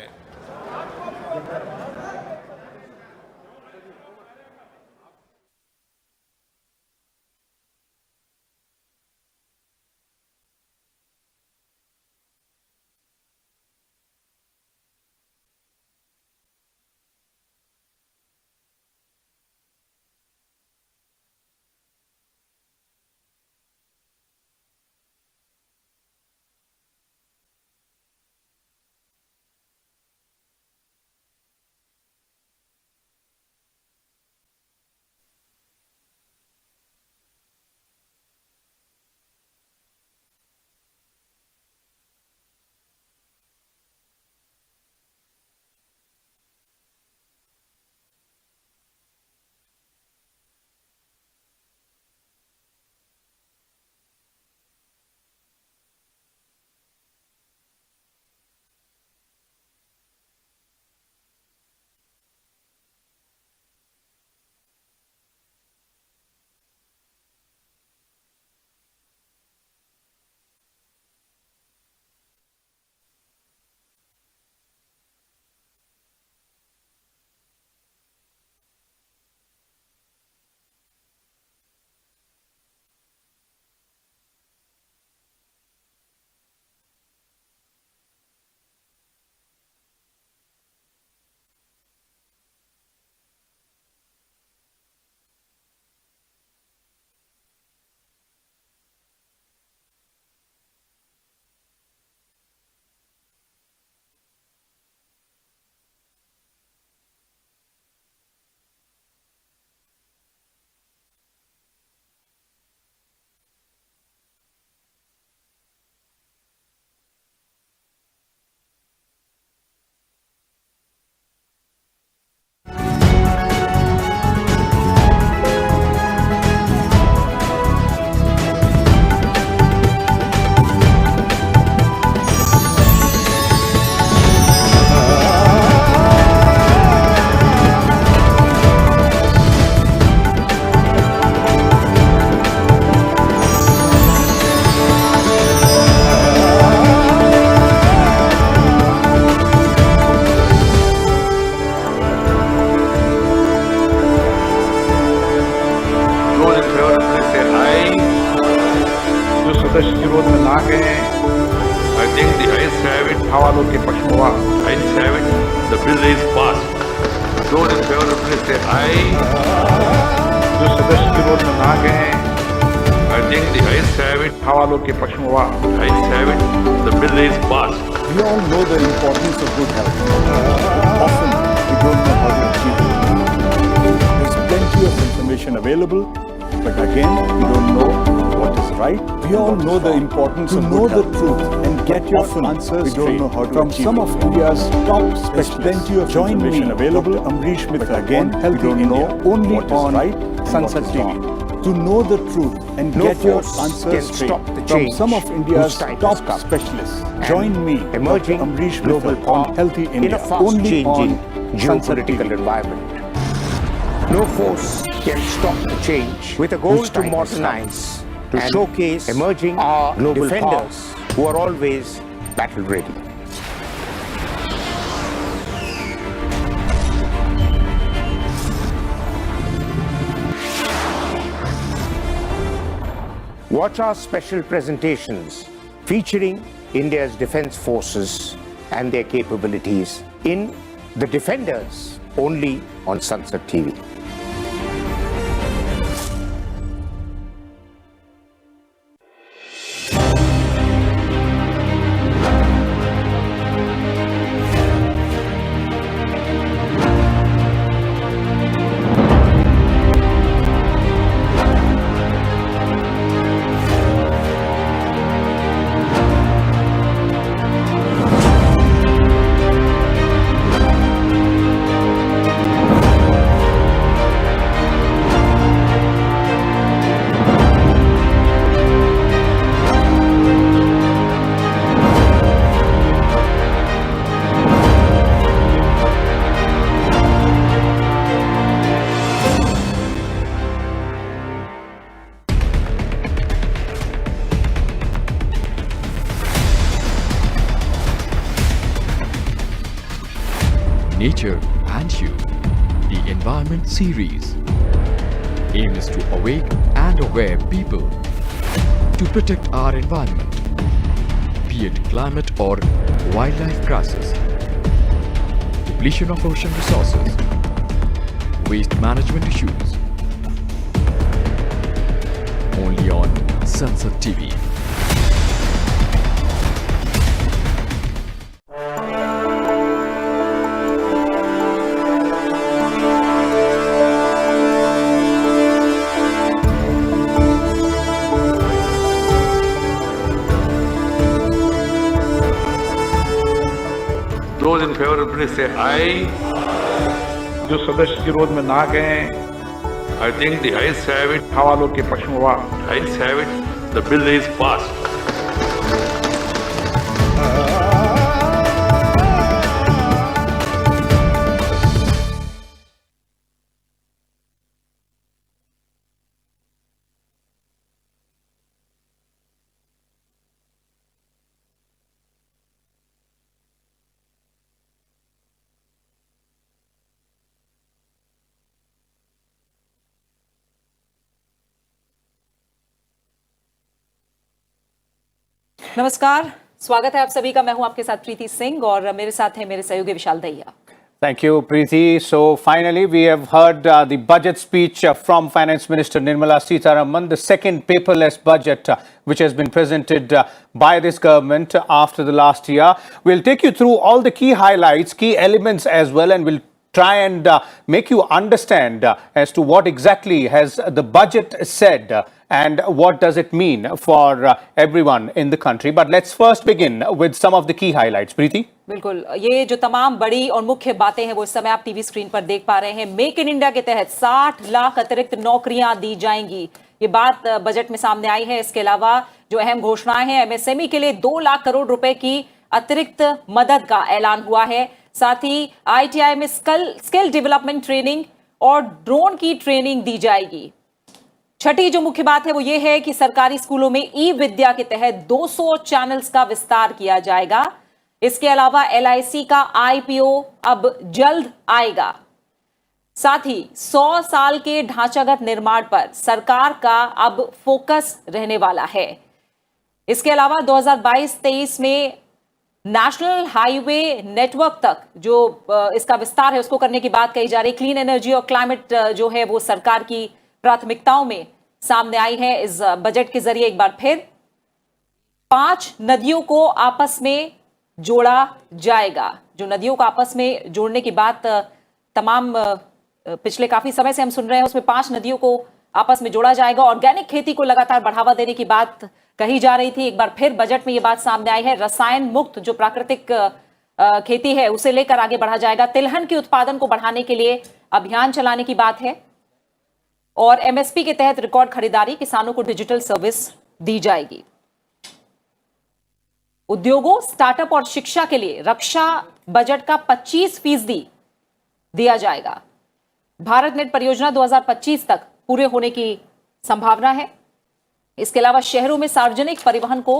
गए I think the ayes have it. हवालों के पक्ष में ayes have it. The bill is passed. Those in favor please say aye. जो सदस्य विरोध में ना गए I think the ayes have it. हवालों के पक्ष में ayes have it. The bill is passed. We all know the importance of good health. Often we don't know how to achieve it. There's plenty of information available, but again we don't know what is right. We all know the importance of good health. To know the truth and get your answers we don't know how to from some of India's top specialists. Plenty of information available. Amrish Mitra again, Healthy India, only on right SANSAD TV. To know the truth and get your answers straight from some of India's top specialists. Join me, emerging Amrish global Mitra on Healthy India, in a fast only changing on geopolitical environment. No force can stop the change with a goal to modernize, to showcase emerging our global defenders who are always battle ready. Watch our special presentations featuring India's defense forces and their capabilities in The Defenders, only on SANSAD TV. Nature and You, the Environment Series. Aim is to awake and aware people to protect our environment, be it climate or wildlife crisis, depletion of ocean resources, waste management issues. Only on SANSAD TV. Those in favor please say aye. जो सदस्य विरोध में ना गए I think the ayes have it. हवालों के पक्ष में ayes have it. The bill is passed. नमस्कार, स्वागत है आप सभी का। मैं हूं आपके साथ प्रीति सिंह और मेरे साथ है मेरे सहयोगी विशाल Dahiya. Thank you, Preeti. So finally, we have heard the budget speech from Finance Minister Nirmala Sitharaman, the second paperless budget which has been presented by this government after the last year. We'll take you through all the key highlights, key elements as well, and we'll try and make you understand as to what exactly has the budget said and what does it mean for everyone in the country. But let's first begin with some of the key highlights. Preeti? बिल्कुल, ये जो तमाम बड़ी और मुख्य बातें हैं वो इस समय आप टीवी स्क्रीन पर देख पा रहे हैं। मेक इन इंडिया के तहत 60 लाख अतिरिक्त नौकरियां दी जाएंगी, ये बात बजट में सामने आई है। इसके अलावा जो अहम घोषणाएं हैं, एमएसएमई के लिए 2 लाख करोड़ रुपए की अतिरिक्त मदद का ऐलान हुआ है। साथ ही आईटीआई में स्किल डेवलपमेंट ट्रेनिंग और ड्रोन की ट्रेनिंग दी जाएगी। छठी जो मुख्य बात है वो ये है कि सरकारी स्कूलों में ई विद्या के तहत 200 चैनल्स का विस्तार किया जाएगा। इसके अलावा एलआईसी का आईपीओ अब जल्द आएगा। साथ ही 100 साल के ढांचागत निर्माण पर सरकार का अब फोकस रहने वाला है। इसके अलावा 2022-23 में नेशनल हाईवे नेटवर्क तक जो इसका विस्तार है उसको करने की बात कही जा रही। क्लीन एनर्जी और क्लाइमेट जो है वो सरकार की प्राथमिकताओं में सामने आई है। इस बजट के जरिए एक बार फिर 5 नदियों को आपस में जोड़ा जाएगा। जो नदियों को आपस में जोड़ने की बात तमाम पिछले काफी समय से हम सुन रहे हैं, उसमें 5 नदियों को आपस में जोड़ा जाएगा। ऑर्गेनिक खेती को लगातार बढ़ावा देने की बात कही जा रही थी। एक बार फिर बजट में यह बात सामने आई है। रसायन मुक्त जो प्राकृतिक खेती है उसे लेकर आगे बढ़ा जाएगा। तिलहन के उत्पादन को बढ़ाने के लिए अभियान चलाने की बात है और एमएसपी के तहत रिकॉर्ड खरीदारी, किसानों को डिजिटल सर्विस दी जाएगी। उद्योगों, स्टार्टअप और शिक्षा के लिए रक्षा बजट का 25% दिया जाएगा। भारत नेट परियोजना 2025 तक पूरे होने की संभावना है। इसके अलावा शहरों में सार्वजनिक परिवहन को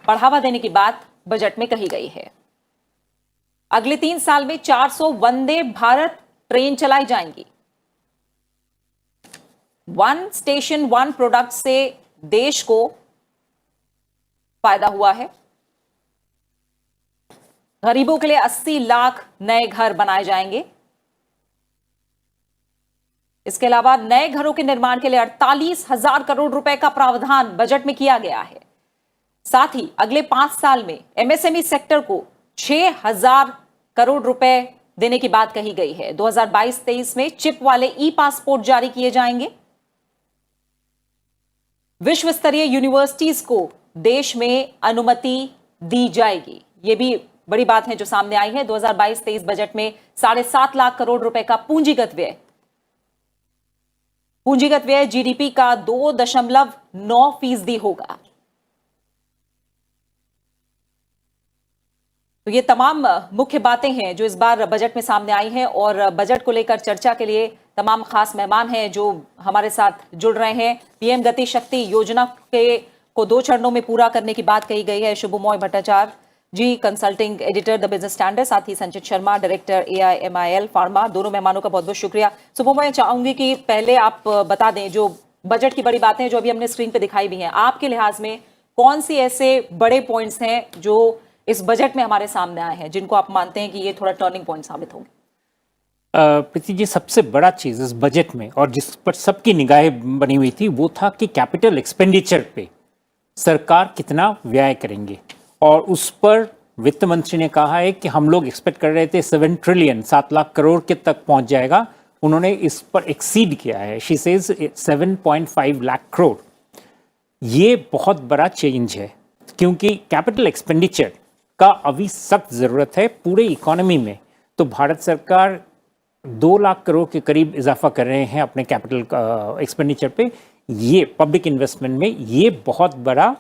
बढ़ावा देने की बात बजट में कही गई है। अगले 3 साल में 400 वंदे भारत ट्रेन चलाई जाएंगी। वन स्टेशन वन प्रोडक्ट से देश को फायदा हुआ है। गरीबों के लिए 80 लाख नए घर बनाए जाएंगे। इसके अलावा नए घरों के निर्माण के लिए 48,000 करोड़ रुपए का प्रावधान बजट में किया गया है। साथ ही अगले 5 साल में एमएसएमई सेक्टर को 6,000 करोड़ रुपए देने की बात कही गई है। 2022-23 में चिप वाले ई पासपोर्ट जारी किए जाएंगे। विश्व स्तरीय यूनिवर्सिटीज को देश में अनुमति दी जाएगी। यह भी बड़ी बात है जो सामने आई है। 2022-23 बजट में 7.5 लाख करोड़ रुपए का पूंजीगत व्यय जीडीपी का 2.9% होगा। तो ये तमाम मुख्य बातें हैं जो इस बार बजट में सामने आई हैं और बजट को लेकर चर्चा के लिए तमाम खास मेहमान हैं जो हमारे साथ जुड़ रहे हैं। पीएम गति शक्ति योजना को 2 चरणों में पूरा करने की बात कही गई है। Shubhomoy Bhattacharya ji, consulting editor the Business Standard, साथ ही संचित शर्मा, डायरेक्टर AIMIL फार्मा। दोनों मेहमानों का बहुत बहुत शुक्रिया। सुबह मैं चाहूंगी कि पहले आप बता दें जो बजट की बड़ी बातें जो अभी हमने स्क्रीन पे दिखाई भी हैं, आपके लिहाज में कौन सी ऐसे बड़े पॉइंट्स हैं जो इस बजट में हमारे सामने आए हैं जिनको आप मानते हैं कि ये थोड़ा टर्निंग पॉइंट साबित होंगे? प्रीति जी, सबसे बड़ा चीज़ इस बजट में और जिस पर सबकी निगाहें बनी हुई थी वो था कि कैपिटल एक्सपेंडिचर पे सरकार कितना व्यय करेंगे। और उस पर वित्त मंत्री ने कहा है कि हम लोग एक्सपेक्ट कर रहे थे 7 ट्रिलियन 7 लाख करोड़ के तक पहुंच जाएगा, उन्होंने इस पर एक्सीड किया है। She says 7.5 lakh crore. ये बहुत बड़ा चेंज है क्योंकि कैपिटल एक्सपेंडिचर का अभी सख्त ज़रूरत है पूरे इकोनॉमी में। तो भारत सरकार 2 लाख करोड़ के करीब इजाफा कर रहे हैं अपने कैपिटल एक्सपेंडिचर पे। ये पब्लिक इन्वेस्टमेंट में ये बहुत बड़ा